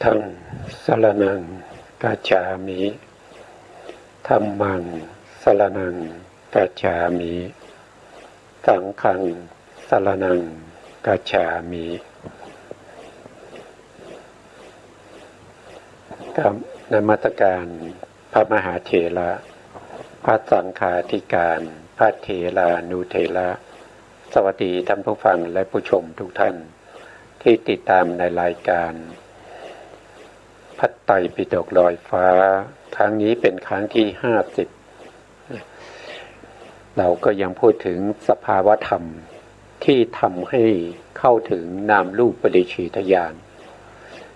ธังสรณังกัจฉามิธัมมังสรณังกัจฉามิสังฆังสรณังกัจฉามิกับนมัสการพระมหาเถระพระสังฆาธิการพระเถรานุเถระสวัสดีท่านผู้ฟังและผู้ชมทุกท่านที่ติดตามในรายการพระไตรปิฎกลอยฟ้าครั้งนี้เป็นครั้งที่50เราก็ยังพูดถึงสภาวธรรมที่ทำให้เข้าถึงนามรูปปฏิฉีทญาณ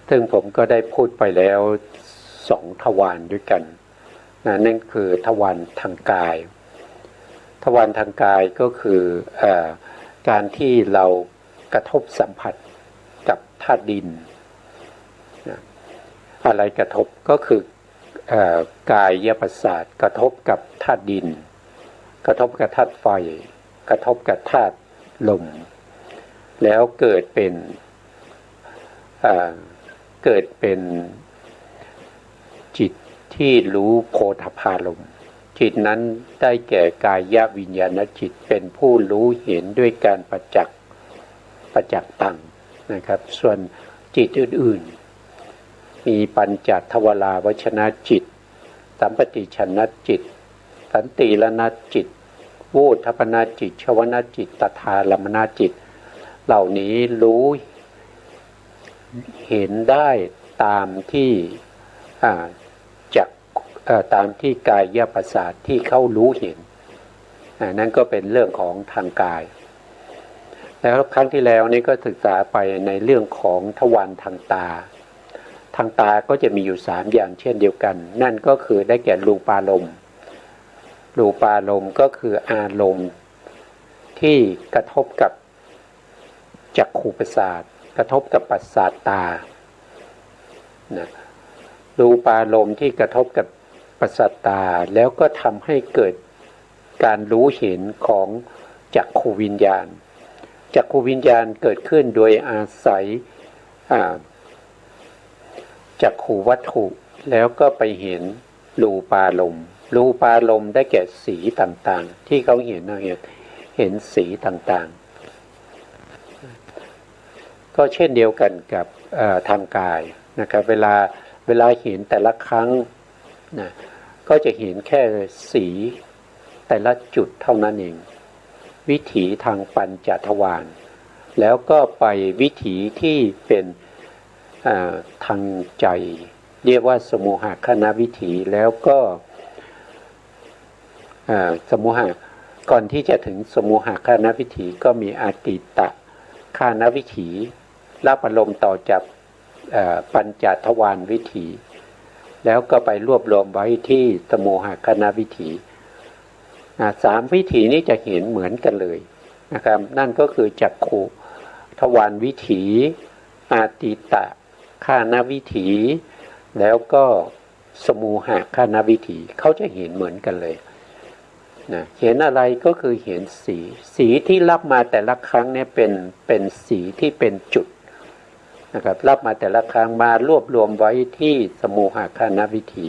ซึ่งผมก็ได้พูดไปแล้ว2ทวารด้วยกันนั่นคือทวารทางกายทวารทางกายก็คือการที่เรากระทบสัมผัสกับธาตุดินอะไรกระทบก็คือกายประสาทกระทบกับธาตุดินกระทบกับธาตุไฟกระทบกับธาตุลมแล้วเกิดเป็นจิตที่รู้โพธพารมณ์จิตนั้นได้แก่กายวิญญาณจิตเป็นผู้รู้เห็นด้วยการประจักษ์ตังนะครับส่วนจิตอื่นๆมีปัญจทวาราวชนะจิตสัมปติชนะจิตสันติรณจิตโวทัปนจิตชวนาจิตตถาลัมมนาจิตเหล่านี้รู้เห็นได้ตามที่ตามที่กายประสาทที่เขารู้เห็นนั่นก็เป็นเรื่องของทางกายแล้วครั้งที่แล้วนี่ก็ศึกษาไปในเรื่องของทวารทางตาทางตาก็จะมีอยู่3อย่างเช่นเดียวกันนั่นก็คือได้แก่รูปารมณ์รูปารมณ์ก็คืออารมณ์ที่กระทบกับจักขุประสาทกระทบกับประสาทตานะรูปารมณ์ที่กระทบกับประสาทตาแล้วก็ทำให้เกิดการรู้เห็นของจักขุวิญญาณจักขุวิญญาณเกิดขึ้นโดยอาศัยจักขุวัตถุแล้วก็ไปเห็นรูปารมณ์รูปารมณ์ได้แก่สีต่างๆที่เขาเห็นสีต่างๆก็เช่นเดียวกันกับทางกายนะครับเวลาเห็นแต่ละครั้งนะก็จะเห็นแค่สีแต่ละจุดเท่านั้นเองวิถีทางปัญจทวารแล้วก็ไปวิถีที่เป็นทางใจเรียกว่าสมุหคณวิถีแล้วก็สมุหก่อนที่จะถึงสมุหคณวิถีก็มีอาติตะคณวิถีรับอารมณ์ต่อจากปัญจทวารวิถีแล้วก็ไปรวบรวมไว้ที่สมุหคณวิถี3วิถีนี้จะเห็นเหมือนกันเลยนะครับนั่นก็คือจักขุทวารวิถีอาติตะคณวิถีแล้วก็สมุหคณวิถีเขาจะเห็นเหมือนกันเลยนะเห็นอะไรก็คือเห็นสีที่รับมาแต่ละครั้งเนี่ยเป็นสีที่เป็นจุดนะครับรับมาแต่ละครั้งมารวบรวมไว้ที่สมุหคณวิถี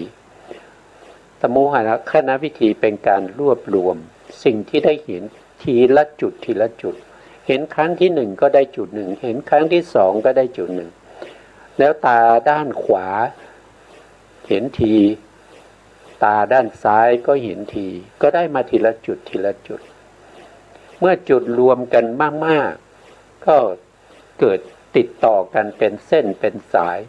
สมุหคณวิถีเป็นการรวบรวมสิ่งที่ได้เห็นทีละจุดทีละจุดเห็นครั้งที่1ก็ได้จุด1เห็นครั้งที่2ก็ได้จุด1แล้วตาด้านขวาเห็นทีตาด้านซ้ายก็เห็นทีก็ได้มาทีละจุดทีละจุดเมื่อจุดรวมกันมากๆก็เกิดติดต่อกันเป็นเส้นเป็นสาย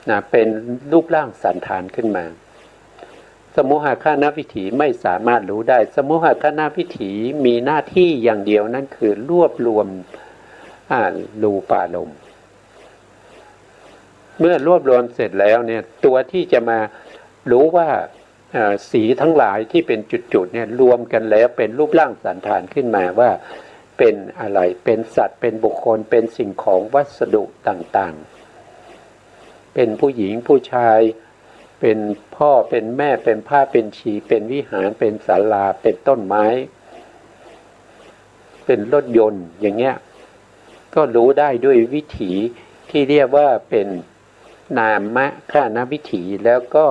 นะเป็นรูปร่างสันฐานขึ้นมาสมุหคณวิถีไม่สามารถรู้ได้สมุหคณวิถีมีหน้าที่อย่างเดียวนั่นคือรวบรวมรูปารมณ์เมื่อรวบรวมเสร็จแล้วเนี่ยตัวที่จะมารู้ว่าสีทั้งหลายที่เป็นจุดๆเนี่ยรวมกันแล้วเป็นรูปร่างสันฐานขึ้นมาว่าเป็นอะไรเป็นสัตว์เป็นบุคคลเป็นสิ่งของวัสดุต่างๆเป็นผู้หญิงผู้ชายเป็นพ่อเป็นแม่เป็นผ้าเป็นชีเป็นวิหารเป็นศาลาเป็นต้นไม้เป็นรถยนต์อย่างเงี้ยก็รู้ได้ด้วยวิถีที่เรียกว่าเป็น นามคานวิถีแล้วก็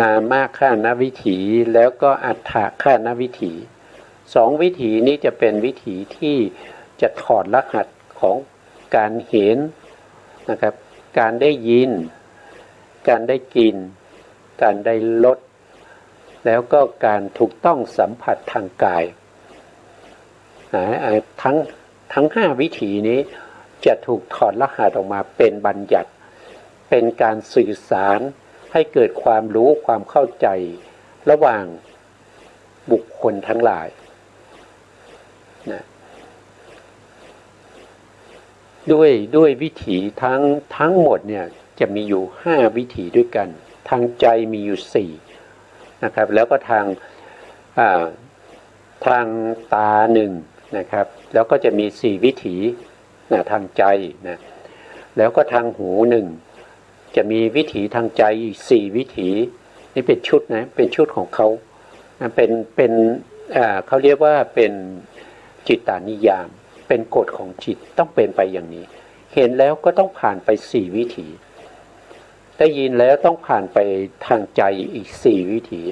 นามคานวิถีแล้วก็อัฏฐคานวิถีสองวิถีนี้จะเป็นวิถีที่จะถอดรหัสของการเห็นนะครับการได้ยินการได้กินการได้รสแล้วก็การถูกต้องสัมผัสทางกายทั้ง5วิถีนี้จะถูกถอดรหัสออกมาเป็นบัญญัติเป็นการสื่อสารให้เกิดความรู้ความเข้าใจระหว่างบุคคลทั้งหลายนะด้วยวิถีทั้งหมดเนี่ยจะมีอยู่5วิถีด้วยกันทางใจมีอยู่4นะครับแล้วก็ทางตา1นะครับแล้วก็จะมี4วิถีนะทางใจนะแล้วก็ทางหู1จะมีวิถีทางใจอีก4วิถีนี่เป็นชุดนะเป็นชุดของเขานะเป็นเขาเรียกว่าเป็นจิตตานิยามเป็นกฎของจิตต้องเป็นไปอย่างนี้เห็นแล้วก็ต้องผ่านไป4วิถีได้ยินแล้วต้องผ่านไปทางใจอีก4วิถี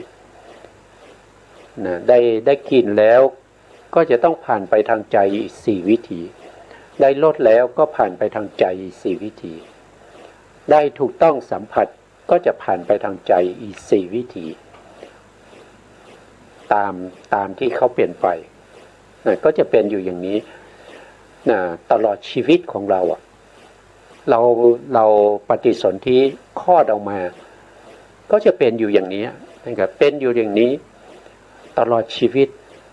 นะได้กินแล้วก็จะต้องผ่านไปทางใจอีก4วิถีได้รสแล้วก็ผ่านไปทางใจอีก4วิถีได้ถูกต้องสัมผัสก็จะผ่านไปทางใจอีก4วิถีตามที่เขาเปลี่ยนไปนะก็จะเป็นอยู่อย่างนี้นะตลอดชีวิตของเราเราปฏิสนธิคลอดออกมาก็จะเป็นอยู่อย่างนี้นะครับเป็นอยู่อย่างนี้ตลอดชีวิต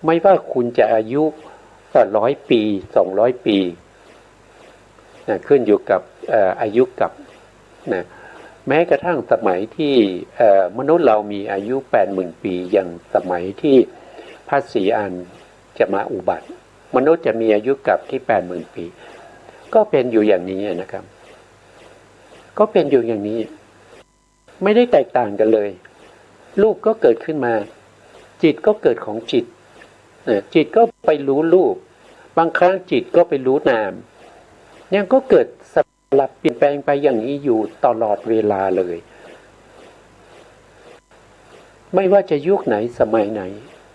ไม่ว่าคุณจะอายุ100 ปี200 ปีนะขึ้นอยู่กับอายุกับนะแม้กระทั่งสมัยที่มนุษย์เรามีอายุ 80,000 ปีอย่างสมัยที่พระศรีอานจะมาอุบัติมนุษย์จะมีอายุกับที่ 80,000 ปีก็เป็นอยู่อย่างนี้นะครับก็เป็นอยู่อย่างนี้ไม่ได้แตกต่างกันเลยรูปก็เกิดขึ้นมาจิตก็เกิดของจิตจิตก็ไปรู้รูปบางครั้งจิตก็ไปรู้นามยังก็เกิดสลับเปลี่ยนแปลงไปอย่างนี้อยู่ตลอดเวลาเลยไม่ว่าจะยุคไหนสมัยไหน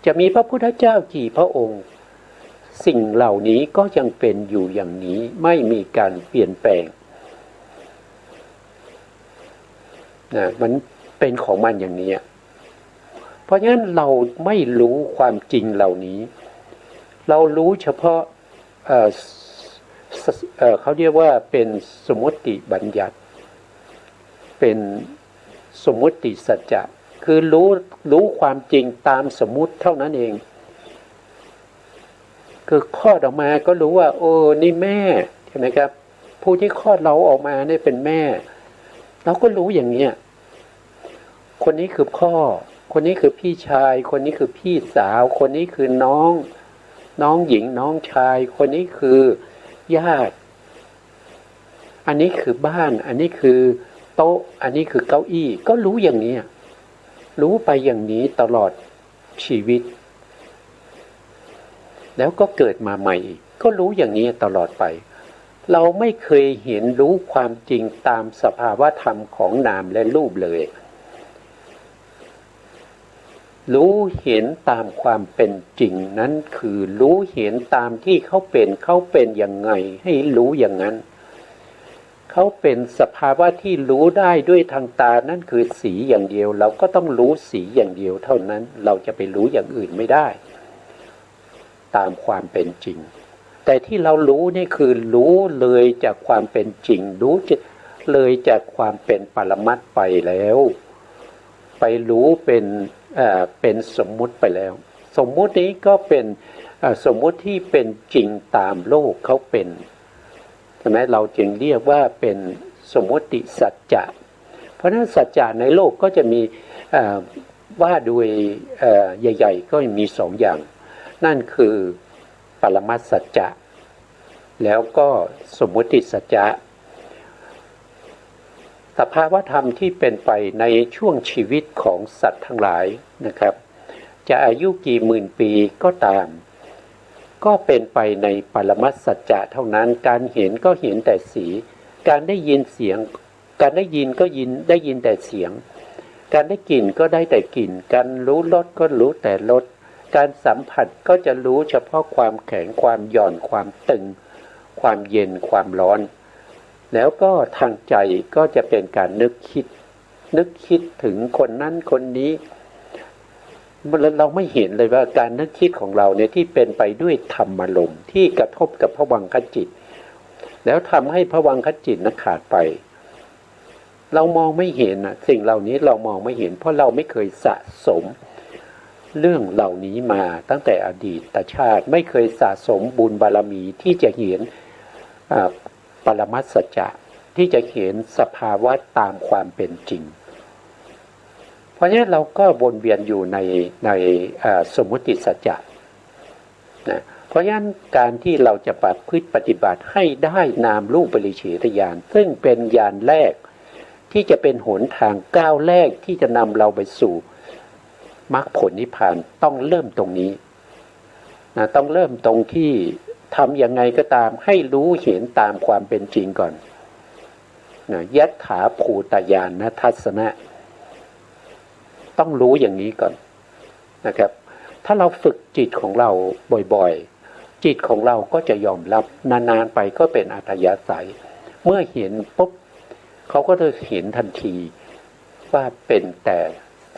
จะมีพระพุทธเจ้ากี่พระองค์สิ่งเหล่านี้ก็ยังเป็นอยู่อย่างนี้ไม่มีการเปลี่ยนแปลงนะมันเป็นของมันอย่างนี้เพราะฉะนั้นเราไม่รู้ความจริงเหล่านี้เรารู้เฉพาะเขาเรียกว่าเป็นสมมติบัญญัติเป็นสมมติสัจจะคือรู้ความจริงตามสมมุติเท่านั้นเองคือคลอดออกมาก็รู้ว่าโอ้นี่แม่ใช่ไหมครับผู้ที่คลอดเราออกมาเนี่ยเป็นแม่เราก็รู้อย่างเนี้ยคนนี้คือพ่อคนนี้คือพี่ชายคนนี้คือพี่สาวคนนี้คือน้องหญิงน้องชายคนนี้คือญาติอันนี้คือบ้านอันนี้คือโต๊ะอันนี้คือเก้าอี้ก็รู้อย่างนี้รู้ไปอย่างนี้ตลอดชีวิตแล้วก็เกิดมาใหม่ก็รู้อย่างนี้ตลอดไปเราไม่เคยเห็นรู้ความจริงตามสภาวะธรรมของนามและรูปเลยรู้เห็นตามความเป็นจริงนั้นคือรู้เห็นตามที่เขาเป็นยังไงให้รู้อย่างนั้นเขาเป็นสภาวะที่รู้ได้ด้วยทางตานั่นคือสีอย่างเดียวเราก็ต้องรู้สีอย่างเดียวเท่านั้นเราจะไปรู้อย่างอื่นไม่ได้ตามความเป็นจริงแต่ที่เรารู้นี่คือรู้เลยจากความเป็นจริงรู้เลยจากความเป็นปรมัตถ์ไปแล้วไปรู้เป็นสมมุติไปแล้วสมมุตินี้ก็เป็นสมมุติที่เป็นจริงตามโลกเขาเป็นใช่ไหมเราจึงเรียกว่าเป็นสมมุติสัจจะเพราะฉะนั้นสัจจะในโลกก็จะมีว่าโดยใหญ่ๆก็มี2อย่างนั่นคือปรมัตถสัจจะแล้วก็สมมุติสัจจะสภาวะธรรมที่เป็นไปในช่วงชีวิตของสัตว์ทั้งหลายนะครับจะอายุกี่หมื่นปีก็ตาม ก็เป็นไปในปรมัตถสัจจะเท่านั้นการเห็นก็เห็นแต่สีการได้ยินเสียงการได้ยินก็ได้ยินแต่เสียงการได้กลิ่นก็ได้แต่กลิ่นการรู้รสก็รู้แต่รสการสัมผัสก็จะรู้เฉพาะความแข็งความหย่อนความตึงความเย็นความร้อนแล้วก็ทางใจก็จะเป็นการนึกคิดถึงคนนั้นคนนี้เราไม่เห็นเลยว่าการนึกคิดของเราเนี่ยที่เป็นไปด้วยธรรมารมณ์ที่กระทบกับภวังคจิตแล้วทำให้ภวังคจิตนั้นขาดไปเรามองไม่เห็นสิ่งเหล่านี้เรามองไม่เห็นเพราะเราไม่เคยสะสมเรื่องเหล่านี้มาตั้งแต่อดีตชาติไม่เคยสะสมบุญบารมีที่จะเห็นปรมัตถสัจจะที่จะเห็นสภาวะตามความเป็นจริงเพราะฉะนั้นเราก็วนเวียนอยู่ในสมมุติสัจจะนะเพราะฉะนั้นการที่เราจะประพฤติปฏิบัติให้ได้นามรูปปริเฉทญาณซึ่งเป็นญาณแรกที่จะเป็นหนทางก้าวแรกที่จะนำเราไปสู่มรรคผลนิพพานต้องเริ่มตรงนี้นะต้องเริ่มตรงที่ทำยังไงก็ตามให้รู้เห็นตามความเป็นจริงก่อนนะยัตถาภูตญาณทัสสนะต้องรู้อย่างนี้ก่อนนะครับถ้าเราฝึกจิตของเราบ่อยๆจิตของเราก็จะยอมรับนานๆไปก็เป็นอัธยาศัยเมื่อเห็นปุ๊บเขาก็จะเห็นทันทีว่าเป็นแต่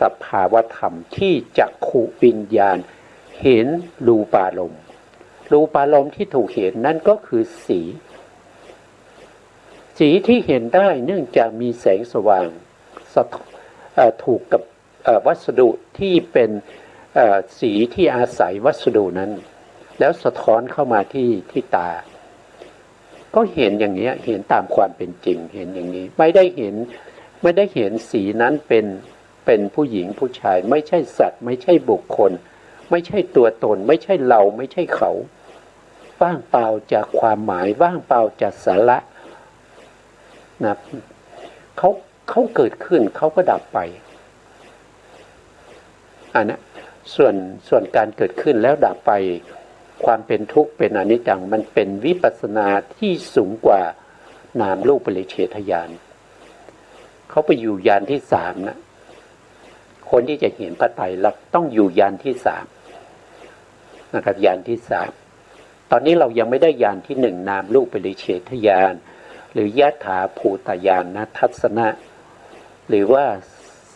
สภาวธรรมที่จักขุวิญญาณเห็นรูปารมณ์ที่ถูกเห็นนั่นก็คือสีที่เห็นได้เนื่องจากมีแสงสว่างถูกกับวัสดุที่เป็นสีที่อาศัยวัสดุนั้นแล้วสะท้อนเข้ามาที่ตาก็เห็นอย่างนี้เห็นตามความเป็นจริงเห็นอย่างนี้ไม่ได้เห็นสีนั้นเป็นผู้หญิงผู้ชายไม่ใช่สัตว์ไม่ใช่บุคคลไม่ใช่ตัวตนไม่ใช่เราไม่ใช่เขาว่างเปล่าจากความหมายว่างเปล่าจากสาระนะเขาเกิดขึ้นเขาก็ดับไปอันนั้นส่วนการเกิดขึ้นแล้วดับไปความเป็นทุกข์เป็นอนิจจังมันเป็นวิปัสสนาที่สูงกว่านามรูปปริเฉทญาณเขาไปอยู่ญาณที่สามนะคนที่จะเห็นพระไตรลักษณ์ต้องอยู่ญาณที่สามนะครับญาณที่สามตอนนี้เรายังไม่ได้ญาณที่หนึ่งนามรูปปริเฉทญาณหรือยัตถาภูตญาณทัสสนะหรือว่า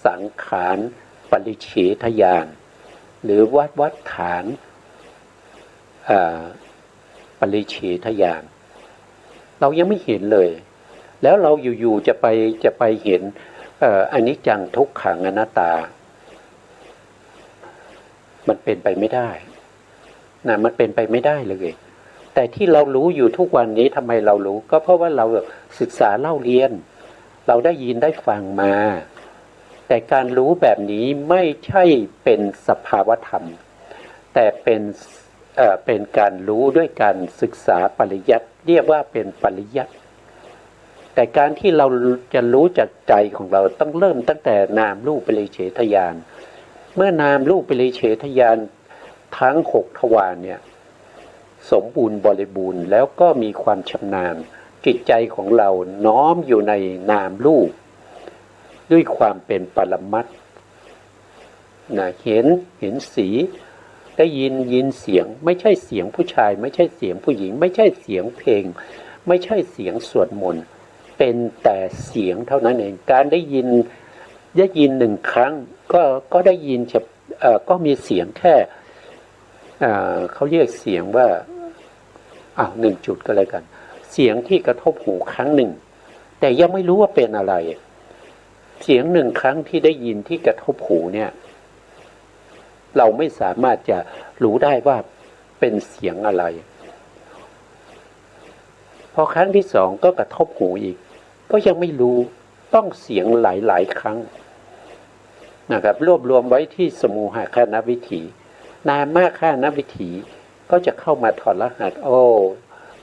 สังขารปริเฉทญาณหรือวัฏฐานปริเฉทญาณเรายังไม่เห็นเลยแล้วเราอยู่ๆจะไปเห็นอนิจจังทุกขังอนัตตามันเป็นไปไม่ได้นะมันเป็นไปไม่ได้เลยแต่ที่เรารู้อยู่ทุกวันนี้ทำไมเรารู้ก็เพราะว่าเราศึกษาเล่าเรียนเราได้ยินได้ฟังมาแต่การรู้แบบนี้ไม่ใช่เป็นสภาวธรรมแต่เป็นการรู้ด้วยการศึกษาปริยัติเรียกว่าเป็นปริยัติแต่การที่เราจะรู้จากใจของเราต้องเริ่มตั้งแต่นามรูปปริเฉทญาณเมื่อนามรูปปริเฉทญาณทั้ง6ทวารเนี่ยสมบูรณ์บริบูรณ์แล้วก็มีความชำนาญจิตใจของเราน้อมอยู่ในนามรูปด้วยความเป็นปรมัตถ์นะเห็นสีได้ยินเสียงไม่ใช่เสียงผู้ชายไม่ใช่เสียงผู้หญิงไม่ใช่เสียงเพลงไม่ใช่เสียงสวดมนต์เป็นแต่เสียงเท่านั้นเองการได้ยินหนึ่งครั้งก็ได้ยินก็มีเสียงแค่เขาเรียกเสียงว่า1 จุดก็เลยกันเสียงที่กระทบหูครั้งหนึ่งแต่ยังไม่รู้ว่าเป็นอะไรเสียง1ครั้งที่ได้ยินที่กระทบหูเนี่ยเราไม่สามารถจะรู้ได้ว่าเป็นเสียงอะไรพอครั้งที่2ก็กระทบหูอีกก็ยังไม่รู้ต้องเสียงหลายๆครั้งนะครับรวบรวมไว้ที่สมุหคานวิถีนามคานวิถีก็จะเข้ามาถอดรหัส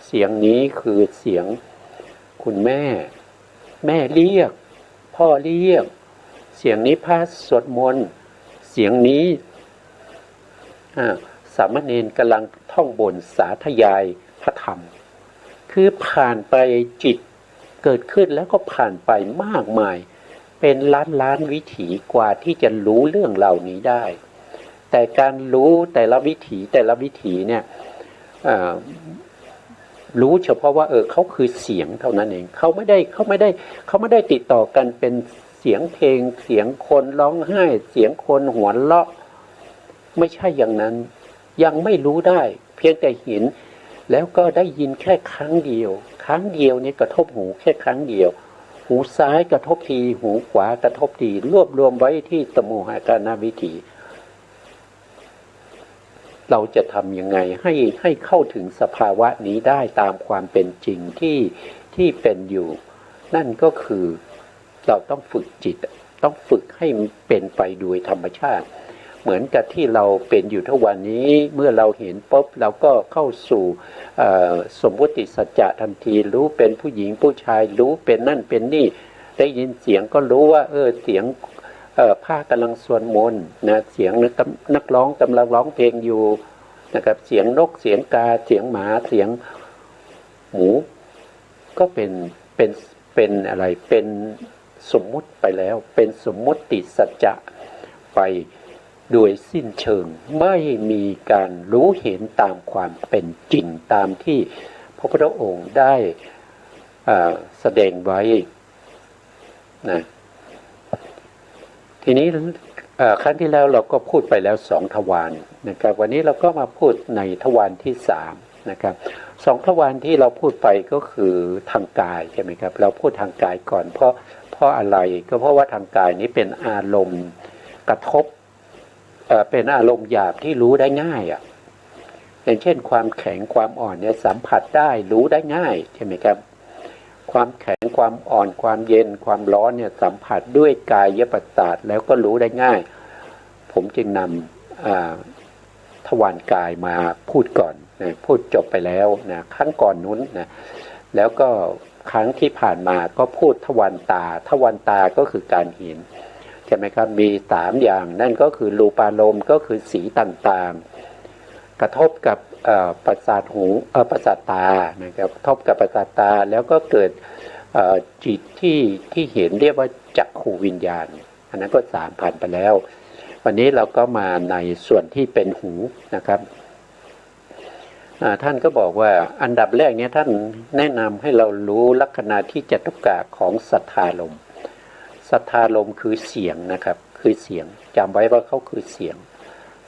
เสียงนี้คือเสียงคุณแม่เรียกพ่อเรียกเสียงนี้พระสวดมนต์เสียงนี้สามเณรกำลังท่ ท่องบนสาธยายพระธรรมคือผ่านไปจิตเกิดขึ้นแล้วก็ผ่านไปมากมายเป็นล้านวิถีกว่าที่จะรู้เรื่องเหล่านี้ได้แต่การรู้แต่ละวิถีเนี่ยรู้เฉพาะว่าเขาคือเสียงเท่านั้นเองเขาไม่ได้ติดต่อกันเป็นเสียงเพลงเสียงคนร้องไห้เสียงคนหัวเราะไม่ใช่อย่างนั้นยังไม่รู้ได้เพียงแต่เห็นแล้วก็ได้ยินแค่ครั้งเดียวนี่กระทบหูแค่ครั้งเดียวหูซ้ายกระทบทีหูขวากระทบทีรวบรวมไว้ที่สมุหากานวิถีเราจะทำยังไงให้เข้าถึงสภาวะนี้ได้ตามความเป็นจริงที่เป็นอยู่นั่นก็คือเราต้องฝึกจิตต้องฝึกให้เป็นไปโดยธรรมชาติเหมือนกับที่เราเป็นอยู่ทุกวันนี้เมื่อเราเห็นปุ๊บเราก็เข้าสู่สมมติสัจจะทันทีรู้เป็นผู้หญิงผู้ชายรู้เป็นนั่นเป็นนี่ได้ยินเสียงก็รู้ว่าเสียงผ้ากำลังสวดมนต์นะเสียงนักร้องกำลังร้องเพลงอยู่นะครับเสียงนกเสียงกาเสียงหมาเสียงหมูก็เป็นอะไรเป็นสมมุติไปแล้วเป็นสมมุติสัจจะไปโดยสิ้นเชิงไม่มีการรู้เห็นตามความเป็นจริงตามที่พระพุทธองค์ได้แสดงไว้นะทีนี้ครั้งที่แล้วเราก็พูดไปแล้ว2 ทวารนะครับวันนี้เราก็มาพูดในทวารที่3นะครับ2 ทวารที่เราพูดไปก็คือทางกายใช่ไหมครับเราพูดทางกายก่อนเพราะอะไรก็เพราะว่าทางกายนี้เป็นอารมณ์กระทบเป็นอารมณ์หยาบที่รู้ได้ง่ายอย่างเช่นความแข็งความอ่อนเนี่ยสัมผัสได้รู้ได้ง่ายใช่ไหมครับความแข็งความอ่อนความเย็นความร้อนเนี่ยสัมผัสด้วยกายประสาทแล้วก็รู้ได้ง่ายผมจึงนำทวารกายมาพูดก่อนนะพูดจบไปแล้วนะครั้งก่อนนู้นนะแล้วก็ครั้งที่ผ่านมาก็พูดทวารตาก็คือการเห็นใช่ไหมครับมี3อย่างนั่นก็คือรูปารมณ์ก็คือสีต่างๆกระทบกับประสาทหูประสาทตานะครับกระทบกับประสาทตาแล้วก็เกิดจิตที่เห็นเรียกว่าจักขูวิญญาณอันนั้นก็3ผ่านไปแล้ววันนี้เราก็มาในส่วนที่เป็นหูนะครับท่านก็บอกว่าอันดับแรกเนี่ยท่านแนะนำให้เรารู้ลักษณะที่จตุกะของสัทธารมณ์สัทธารมณ์คือเสียงนะครับคือเสียงจำไว้ว่าเขาคือเสียง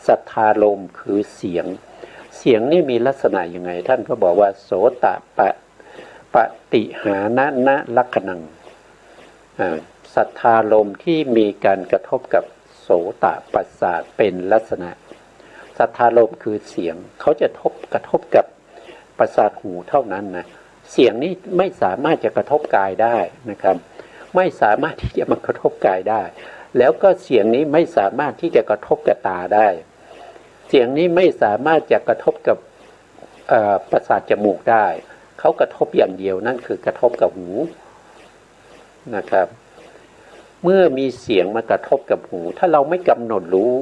สัทธารมณ์คือเสียงนี่มีลักษณะยังไงท่านก็บอกว่าโสตปฏิหานะลักขณังสัทธารมณ์ที่มีการกระทบกับโสตประสาทเป็นลักษณะสัทธารมณ์คือเสียงเขาจะกระทบกับประสาทหูเท่านั้นนะเสียงนี้ไม่สามารถจะกระทบกายได้นะครับไม่สามารถที่จะมากระทบกายได้แล้วก็เสียงนี้ไม่สามารถที่จะกระทบกับตาได้เสียงนี้ไม่สามารถจะกระทบกับประสาทจมูกได้เขากระทบอย่างเดียวนั่นคือกระทบกับหูนะครับเมื่อมีเสียงมากระทบกับหูถ้าเราไม่กำหนดรู้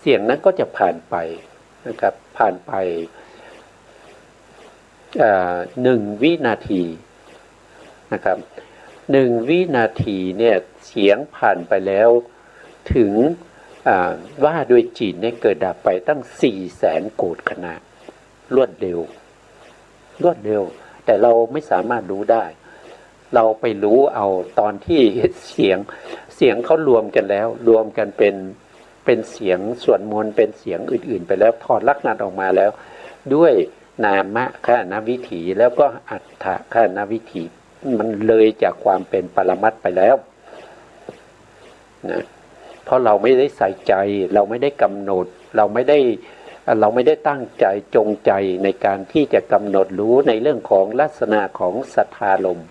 เสียงนั้นก็จะผ่านไปนะครับผ่านไป1 วินาทีนะครับ1 วินาทีเนี่ยเสียงผ่านไปแล้วถึงว่าโดยจิตเนี่ยเกิดดับไปตั้ง400,000 โกฏขณะรวดเร็วแต่เราไม่สามารถรู้ได้เราไปรู้เอาตอนที่เสียงเขารวมกันแล้วรวมกันเป็นเสียงสวดมนต์เป็นเสียงอื่นๆไปแล้วถอดลักษณะออกมาแล้วด้วยนามคณวิถีแล้วก็อัตถคณวิถีมันเลยจากความเป็นปรมัตถ์ไปแล้วนะเพราะเราไม่ได้ใส่ใจเราไม่ได้กำหนดเราไม่ได้ตั้งใจจงใจในการที่จะกำหนดรู้ในเรื่องของลักษณะของสัทธารมณ์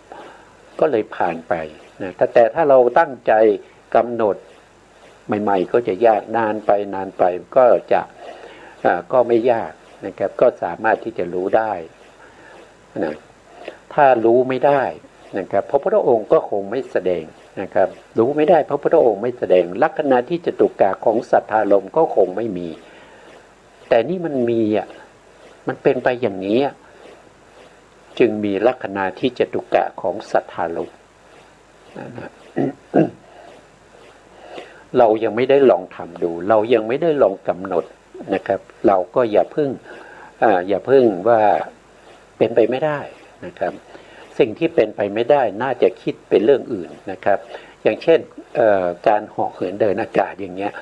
ก็เลยผ่านไปนะแต่ถ้าเราตั้งใจกำหนดใหม่ๆก็จะยากนานไปก็จะก็ไม่ยากนะครับก็สามารถที่จะรู้ได้นะถ้ารู้ไม่ได้นะครับพระพุทธองค์ก็คงไม่แสดงนะครับรู้ไม่ได้พระพุทธองค์ไม่แสดงลักษณะที่จตุกะของสัทธารมณ์ก็คงไม่มีแต่นี่มันมี มันเป็นไปอย่างนี้จึงมีลักษณะที่จตุกะของสัทธาลมนะเรายังไม่ได้ลองทำดูเรายังไม่ได้ลองกำหนดนะครับเราก็อย่าเพิ่งว่าเป็นไปไม่ได้นะครับสิ่งที่เป็นไปไม่ได้น่าจะคิดเป็นเรื่องอื่นนะครับอย่างเช่นการเหาะเหินเดินอากาศอย่างเงี้ย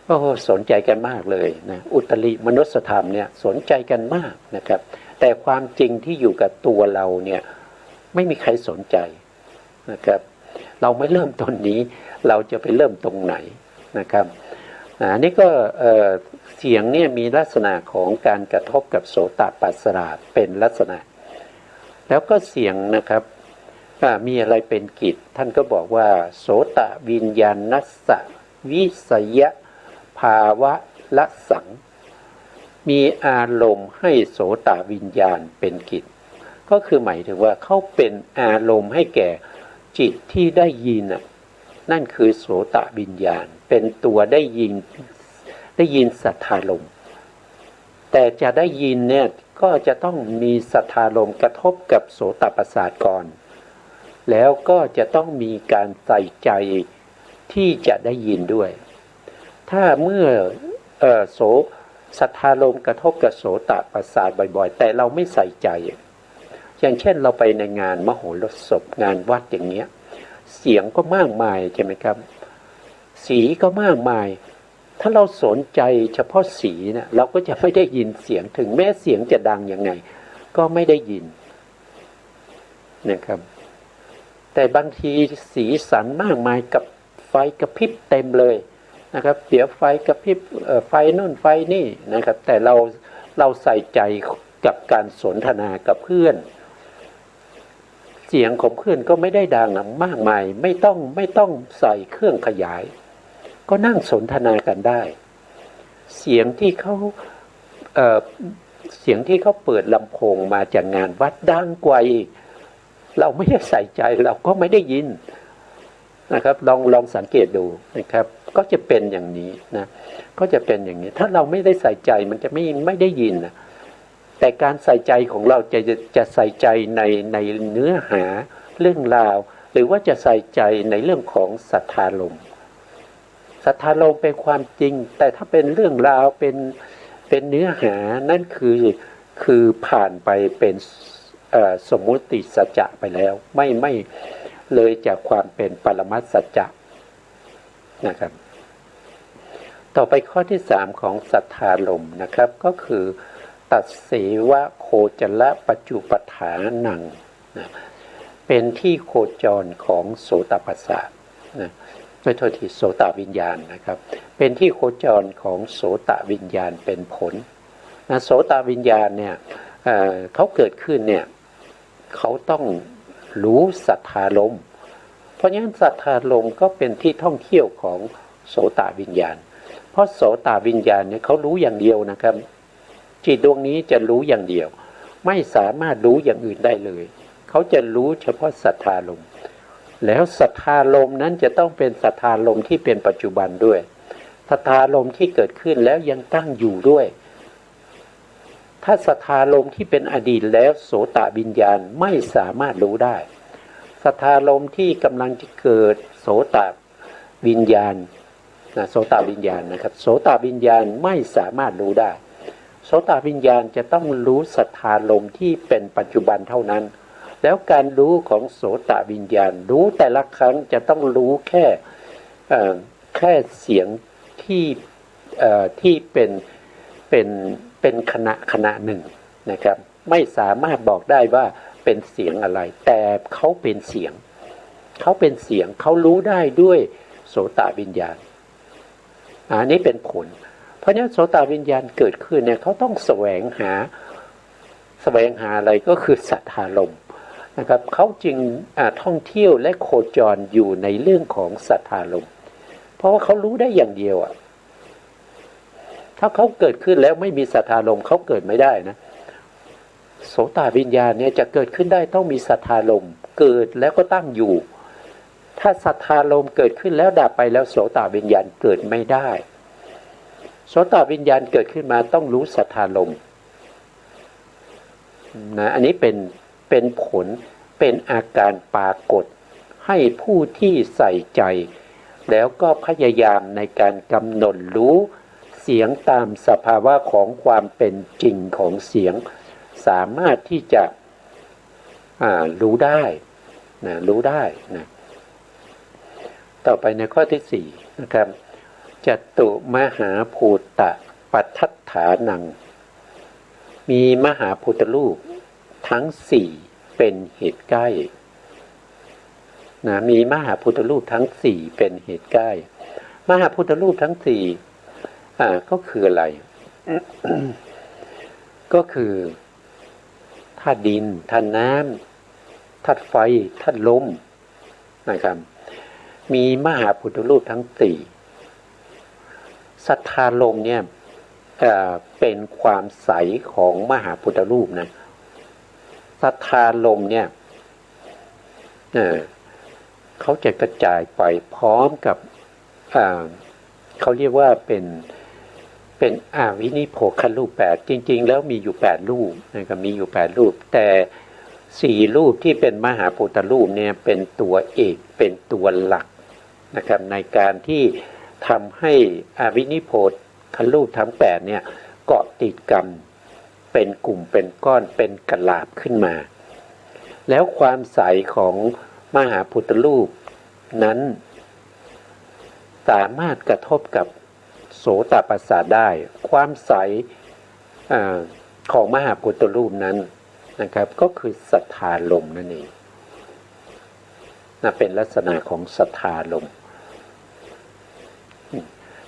ก็สนใจกันมากเลยนะอุตริมนุสธรรมเนี่ยสนใจกันมากนะครับแต่ความจริงที่อยู่กับตัวเราเนี่ยไม่มีใครสนใจนะครับเราไม่เริ่มต้นนี้เราจะไปเริ่มตรงไหนนะครับอันนี้ก็เสียงเนี่ยมีลักษณะของการกระทบกับโสตปัสสราเป็นลักษณะแล้วก็เสียงนะครับมีอะไรเป็นกิจท่านก็บอกว่าโสตวิญญาณนัสสะวิสยภาวะละสังมีอารมณ์ให้โสตวิญญาณเป็นกิจก็คือหมายถึงว่าเขาเป็นอารมณ์ให้แก่จิตที่ได้ยินนั่นคือโสตวิญญาณเป็นตัวได้ยินสัทธารมณ์แต่จะได้ยินเนี่ยก็จะต้องมีสัทธารมณ์กระทบกับโสตประสาทก่อนแล้วก็จะต้องมีการใส่ใจที่จะได้ยินด้วยถ้าเมื่อสัทธารมณ์กระทบกับโสตประสาทบ่อยๆแต่เราไม่ใส่ใจอย่างเช่นเราไปในงานมโหรสพงานวัดอย่างเงี้ยเสียงก็มากมายใช่ไหมครับสีก็มากมายถ้าเราสนใจเฉพาะสีเนี่ยเราก็จะไม่ได้ยินเสียงถึงแม้เสียงจะดังยังไงก็ไม่ได้ยินนะครับแต่บางทีสีสันมากมายกับไฟกระพริบเต็มเลยนะครับเดี๋ยวไฟกระพริบไฟนู่นไฟนี่นะครับแต่เราใส่ใจกับการสนทนากับเพื่อนเสียงของเพื่อนก็ไม่ได้ดังมากมายไม่ต้องใส่เครื่องขยายก็นั่งสนทนากันได้เสียงที่เขาเปิดลำโพงมาจากงานวัดดังกว่าอีกเราไม่ได้ใส่ใจเราก็ไม่ได้ยินนะครับลองสังเกตดูนะครับก็จะเป็นอย่างนี้นะก็จะเป็นอย่างนี้ถ้าเราไม่ได้ใส่ใจมันจะไม่ได้ยินนะแต่การใส่ใจของเราจะใส่ใจในเนื้อหาเรื่องราวหรือว่าจะใส่ใจในเรื่องของสัทธารมณ์สัทธารมณ์เป็นความจริงแต่ถ้าเป็นเรื่องราวเป็นเนื้อหานั่นคือผ่านไปเป็นสมมุติสัจจะไปแล้วไม่เลยจากความเป็นปรมัตถสัจจะนะครับต่อไปข้อที่3ของสัทธารมณ์นะครับก็คือตัดเสวะโคจรปัจจุปฐานังนะเป็นที่โคจรของโสตประสาทนะไม่โทษทีโสตวิญญาณนะครับเป็นที่โคจรของโสตวิญญาณเป็นผลนะโสตวิญญาณเนี่ยเขาเกิดขึ้นเนี่ยเขาต้องรู้สัทธารมณ์เพราะฉะนั้นสัทธารมณ์ก็เป็นที่ท่องเที่ยวของโสตวิญญาณเพราะโสตวิญญาณเนี่ยเขารู้อย่างเดียวนะครับจิตดวงนี้จะรู้อย่างเดียวไม่สามารถรู้อย่างอื่นได้เลยเขาจะรู้เฉพาะสัทธารมณ์แล้วสัทธารมณ์นั้นจะต้องเป็นสัทธารมณ์ที่เป็นปัจจุบันด้วยสัทธารมณ์ที่เกิดขึ้นแล้วยังตั้งอยู่ด้วยถ้าสัทธารมณ์ที่เป็นอดีตแล้วโสตวิญญาณไม่สามารถรู้ได้สัทธารมณ์ที่กำลังจะเกิดโสตวิญญาณโสตวิญญาณนะครับโสตวิญญาณไม่สามารถรู้ได้โสตวิญญาณจะต้องรู้สัทธารมณ์ที่เป็นปัจจุบันเท่านั้นแล้วการรู้ของโสตวิญญาณรู้แต่ละครั้งจะต้องรู้แค่เสียงที่เป็นขณะหนึ่งนะครับไม่สามารถบอกได้ว่าเป็นเสียงอะไรแต่เขาเป็นเสียงเขารู้ได้ด้วยโสตวิญญาณอันนี้เป็นผลเพราะฉะนั้นโสตวิญญาณเกิดขึ้นเนี่ยเขาต้องแสวงหาอะไรก็คือสัทธารมณ์นะครับเขาจึงท่องเที่ยวและโคจรอยู่ในเรื่องของสัทธารมณ์เพราะว่าเขารู้ได้อย่างเดียวถ้าเขาเกิดขึ้นแล้วไม่มีสัทธารมณ์เขาเกิดไม่ได้นะโสตวิญญาณเนี่ยจะเกิดขึ้นได้ต้องมีสัทธารมณ์เกิดแล้วก็ตั้งอยู่ถ้าสัทธารมณ์เกิดขึ้นแล้วดับไปแล้วโสตวิญญาณเกิดไม่ได้โสตวิญญาณเกิดขึ้นมาต้องรู้สัทธารมณ์ นะอันนี้เป็นผลเป็นอาการปรากฏให้ผู้ที่ใส่ใจแล้วก็พยายามในการกำหนดรู้เสียงตามสภาวะของความเป็นจริงของเสียงสามารถที่จะรู้ได้นะรู้ได้นะต่อไปในข้อที่สี่นะครับจตุมหาภูตะปัฏฐัฏฐานังมีมหาพุทธรูปทั้งสี่เป็นเหตุใกล้นะมีมหาพุทธรูปทั้งสี่เป็นเหตุใกล้มหาพุทธรูปทั้งสี่ก็คืออะไร ก็คือธาตุดินธาตุน้ำธาตุไฟธาตุลมนะครับมีมหาพุทธรูปทั้งสี่ศรัทธาลมเนี่ยเป็นความใสของมหาพุทธรูปนะศรัทธาลมเนี่ยเขาจะกระจายไปพร้อมกับเขาเรียกว่าเป็นวินิโพครูป8จริงๆแล้วมีอยู่8รูปนะครับมีอยู่8รูปแต่4รูปที่เป็นมหาพุทธรูปเนี่ยเป็นตัวเอกเป็นตัวหลักนะครับในการที่ทำให้วินิโพครูปทั้ง8เนี่ยเกาะติดกันเป็นกลุ่มเป็นก้อนเป็นกลาบขึ้นมาแล้วความใสของมหาพุทธรูปนั้นสามารถกระทบกับโสตประสาทได้ความใสของมหาพุทธรูปนั้นนะครับก็คือศรัทธาลมนั่นเองเป็นลักษณะของศรัทธาลม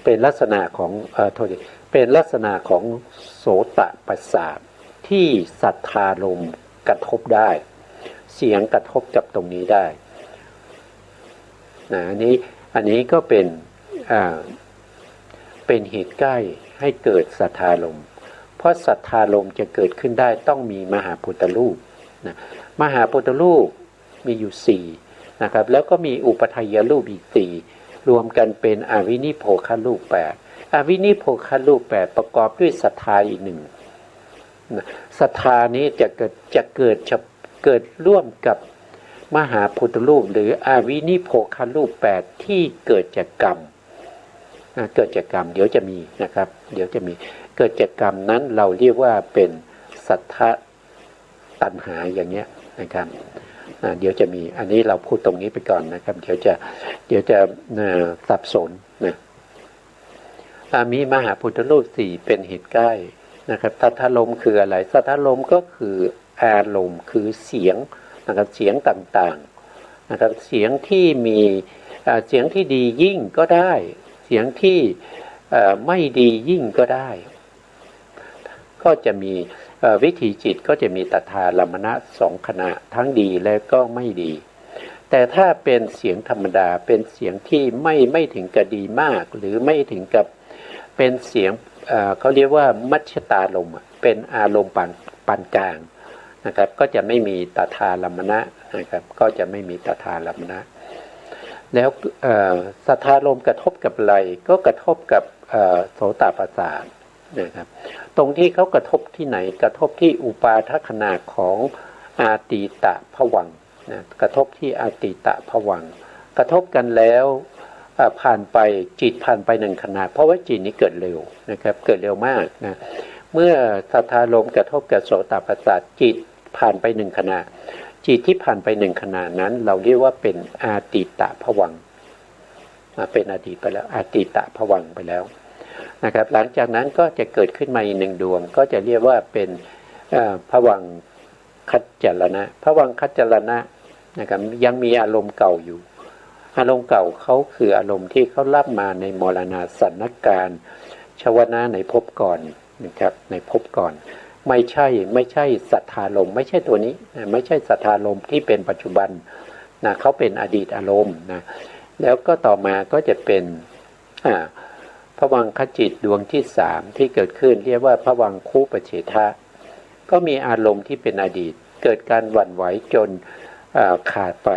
เป็นลักษณะของเป็นลักษณะของโสตประสาทที่ศรัทธาลมกระทบได้เสียงกระทบกับตรงนี้ได้อันนี้ก็เป็นเหตุใกล้ให้เกิดศรัทธาลมเพราะศรัทธาลมจะเกิดขึ้นได้ต้องมีมหาพุทธรูปนะมหาพุทธรูปมีอยู่4นะครับแล้วก็มีอุปทัยรูปอีก4รวมกันเป็นอวินิโพครูป8อวินิโพครูป8ประกอบด้วยศรัทธาอีก1ศรัทธานี้จะเกิดร่วมกับมหาพุทธรูปหรืออวินิโพครูป8ที่เกิดจากกรรมเกิดจากกรรมเดี๋ยวจะมีนะครับเดี๋ยวจะมีเกิดจากกรรมนั้นเราเรียกว่าเป็นสัทธตัณหาอย่างเงี้ยนะครับเดี๋ยวจะมีอันนี้เราพูดตรงนี้ไปก่อนนะครับเดี๋ยวจะสับสนนะมีมหาพุทธรูป4เป็นเหตุใกล้นะครับสัทธาลมคืออะไรสัทธาลมก็คืออารมณ์คือเสียงนะครับเสียงต่างๆนะครับเสียงที่มีเสียงที่ดียิ่งก็ได้เสียงที่ไม่ดียิ่งก็ได้ก็จะมีวิถีจิตก็จะมีตถาลมณะ2ขณะทั้งดีและก็ไม่ดีแต่ถ้าเป็นเสียงธรรมดาเป็นเสียงที่ไม่ถึงกับดีมากหรือไม่ถึงกับเป็นเสียงเขาเรียกว่ามัชฌตารมณ์เป็นอารมณ์ปานกลางนะครับก็จะไม่มีตถาลมณะนะครับก็จะไม่มีตถาลมณะแล้วสัทธาลมกระทบกับอะไรก็กระทบกับโสตประสาทนะครับตรงที่เขากระทบที่ไหนกระทบที่อุปาทขณะของอาตีตะภวังค์นะกระทบที่อาตีตะภวังค์กระทบกันแล้วผ่านไปจิตผ่านไป1ขณะเพราะว่าจิตนี้เกิดเร็วนะครับเกิดเร็วมากนะเมื่อสัทธาลมกระทบกับโสตประสาทจิตผ่านไป1ขณะจิตที่ผ่านไป1ขณะนั้นเราเรียกว่าเป็นอาตีตะภวังค์เป็นอดีตไปแล้วอาตีตะภวังค์ไปแล้วนะครับหลังจากนั้นก็จะเกิดขึ้นมาอีก1ดวงก็จะเรียกว่าเป็นภวังคัจจรณะภวังคัจจรณะนะครับยังมีอารมณ์เก่าอยู่อารมณ์เก่าเขาคืออารมณ์ที่เขารับมาในมรณะสันนการชวนะในภพก่อนนะครับในภพก่อนไม่ใช่สัทธาลมไม่ใช่ตัวนี้ไม่ใช่สัทธาลมที่เป็นปัจจุบันนะเขาเป็นอดีตอารมณ์นะแล้วก็ต่อมาก็จะเป็นภวังคจิตดวงที่3ที่เกิดขึ้นเรียกว่าภวังคูปเฉทะก็มีอารมณ์ที่เป็นอดีตเกิดการหวั่นไหวจนขาดไป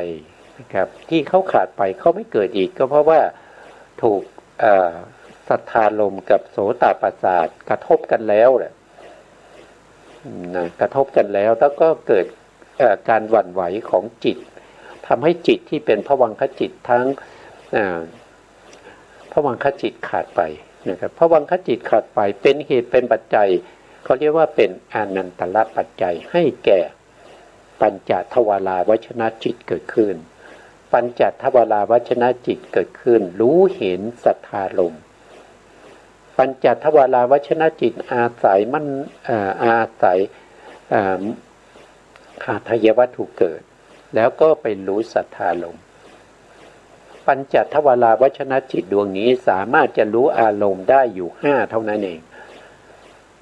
นะครับที่เขาขาดไปเขาไม่เกิดอีกก็เพราะว่าถูกสัทธาลมกับโสตประสาทกระทบกันแล้วแหละ นะกระทบกันแล้วก็เกิดการหวั่นไหวของจิตทำให้จิตที่เป็นภวังคจิตทั้งภวังคจิตขาดไปนะครับภวังคจิตขาดไปเป็นเหตุเป็นปัจจัยเขาเรียกว่าเป็นอนันตระปัจจัยให้แก่ปัญจทวาราวชนะจิตเกิดขึ้นปัญจทวาราวชนะจิตเกิดขึ้นรู้เห็นสัทธารมณ์ปัญจทวาราวชนะจิตอาศัยมันอาศัยหาทายวัตถุเกิดแล้วก็ไปรู้สัทธารมณ์ปัญจทวาราวชนะจิตดวงนี้สามารถจะรู้อารมณ์ได้อยู่5เท่านั้นเอง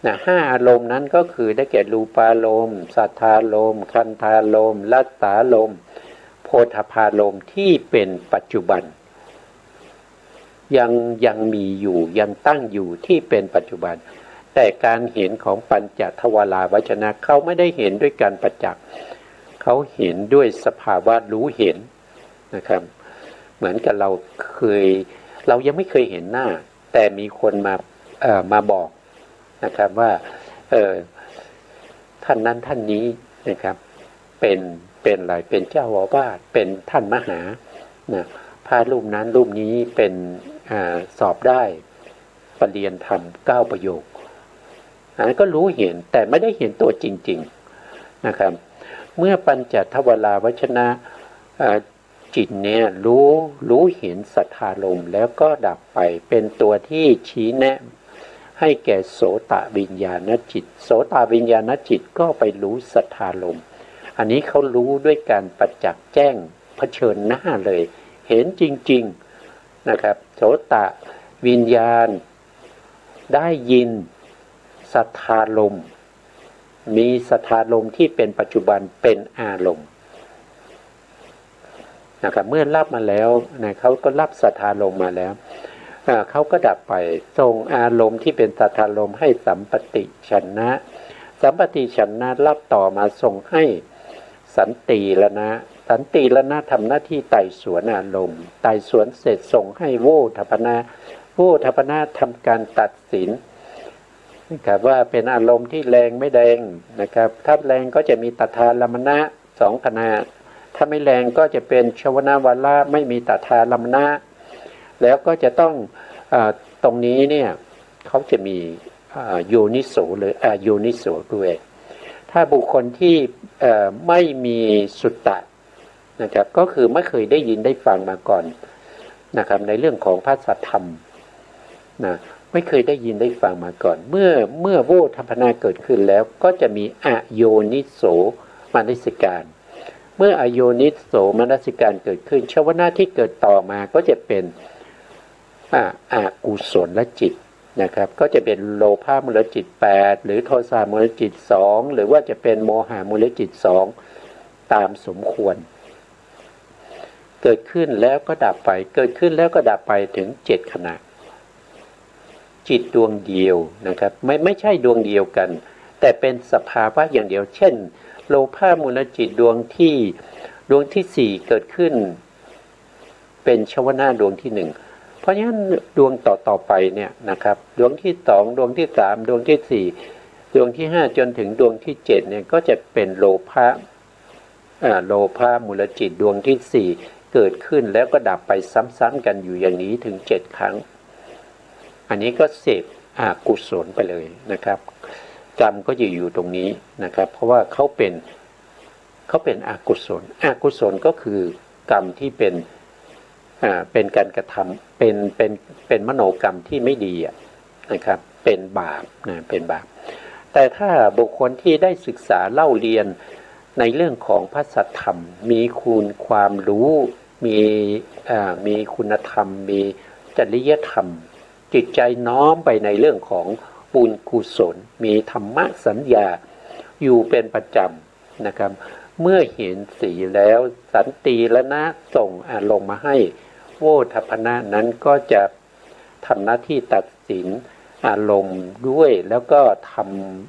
นะ5อารมณ์นั้นก็คือได้แก่รูปารมณ์สัทธารมณ์คันธารมณ์รัสสารมณ์โพธพารมณ์ที่เป็นปัจจุบันยังมีอยู่ยังตั้งอยู่ที่เป็นปัจจุบันแต่การเห็นของปัญจทวาราวชนะเขาไม่ได้เห็นด้วยการประจักษ์เขาเห็นด้วยสภาวะรู้เห็นนะครับเหมือนกับเรายังไม่เคยเห็นหน้าแต่มีคนมาบอกนะครับว่าท่านนั้นท่านนี้นะครับเป็นอะไรเป็นเจ้าอาวาสเป็นท่านมหานะพระรูปนั้นรูปนี้เป็นสอบได้ปรริญญาธรรม9ประโยคอันนั้นก็รู้เห็นแต่ไม่ได้เห็นตัวจริงๆนะครับเมื่อปัญจทวาราวชนะจิตเนี่ยรู้เห็นสัทธารมณ์แล้วก็ดับไปเป็นตัวที่ชี้แนะให้แก่โสตวิญญาณจิตโสตวิญญาณจิตก็ไปรู้สัทธารมณ์อันนี้เขารู้ด้วยการประจักษ์แจ้งเผชิญหน้าเลยเห็นจริงๆนะครับโสตวิญญาณได้ยินสัทธารมณ์มีสัทธารมณ์ที่เป็นปัจจุบันเป็นอารมณ์นะครับเมื่อรับมาแล้วนะเขาก็รับสัทธารมณ์มาแล้วเขาก็ดับไปส่งอารมณ์ที่เป็นสัทธารมณ์ให้สัมปติชนะสัมปติชนะรับต่อมาส่งให้สันติละนะสันติละนะทำหน้าที่ไต่สวนอารมณ์ไต่สวนเสร็จส่งให้โวทัปนะโวทัปนะทำการตัดสินนะครับว่าเป็นอารมณ์ที่แรงไม่แรงนะครับถ้าแรงก็จะมีตถาลัมนะ2ขณะถ้าไม่แรงก็จะเป็นชวนาวาระไม่มีตถาลัมนะแล้วก็จะต้องตรงนี้เนี่ยเขาจะมีโยนิโสหรือโยนิโสด้วยถ้าบุคคลที่ไม่มีสุตตะนะครับก็คือไม่เคยได้ยินได้ฟังมาก่อนนะครับในเรื่องของพระสัทธรรมนะไม่เคยได้ยินได้ฟังมาก่อนเมื่อโวทัปนาเกิดขึ้นแล้วก็จะมีอโยนิโสมนสิการเมื่ออโยนิโสมนสิการเกิดขึ้นชวนะที่เกิดต่อมาก็จะเป็นอกุศลจิตนะครับก็จะเป็นโลภะมูลจิต8หรือโทสะมูลจิต2หรือว่าจะเป็นโมหะมูลจิต2ตามสมควรเกิดขึ้นแล้วก็ดับไปเกิดขึ้นแล้วก็ดับไปถึง7ขณะจิตดวงเดียวนะครับไม่ใช่ดวงเดียวกันแต่เป็นสภาวะอย่างเดียวเช่นโลภะมูลจิตดวงที่4เกิดขึ้นเป็นชวนะดวงที่1เพราะฉะนั้นดวงต่อไปเนี่ยนะครับดวงที่2ดวงที่3ดวงที่4ดวงที่5จนถึงดวงที่7เนี่ยก็จะเป็นโลภะมูลจิตดวงที่4เกิดขึ้นแล้วก็ดับไปซ้ำๆกันอยู่อย่างนี้ถึง7ครั้งอันนี้ก็เสพอกุศลไปเลยนะครับกรรมก็จะอยู่ตรงนี้นะครับเพราะว่าเขาเป็นอกุศลก็คือกรรมที่เป็นการกระทำเป็นมโนกรรมที่ไม่ดีนะครับเป็นบาปนะเป็นบาปแต่ถ้าบุคคลที่ได้ศึกษาเล่าเรียนในเรื่องของพระสัทธรรมมีคุณความรู้มีคุณธรรมมีจริยธรรมจิตใจน้อมไปในเรื่องของบุญกุศลมีธรรมะสัญญาอยู่เป็นประจำนะครับเมื่อเห็นสีแล้วสันติละนะส่งอารมณ์มาให้โวทัปนะนั้นก็จะทำหน้าที่ตัดสินอารมณ์ด้วยแล้วก็ท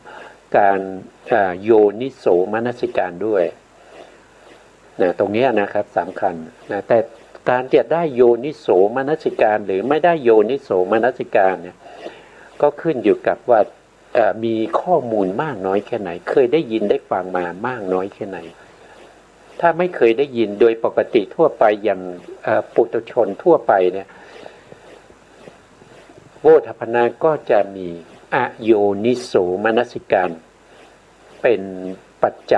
ำการโยนิโสมนสิการด้วยนะตรงนี้นะครับสำคัญนะแต่การจะได้โยนิโสมนสิการหรือไม่ได้โยนิโสมนสิการเนี่ยก็ขึ้นอยู่กับว่า มีข้อมูลมากน้อยแค่ไหนเคยได้ยินได้ฟังมามากน้อยแค่ไหนถ้าไม่เคยได้ยินโดยปกติทั่วไปอย่างปุถุชนทั่วไปเนี่ยโวทัพพนาก็จะมีอโยนิโสมนสิการเป็นประจ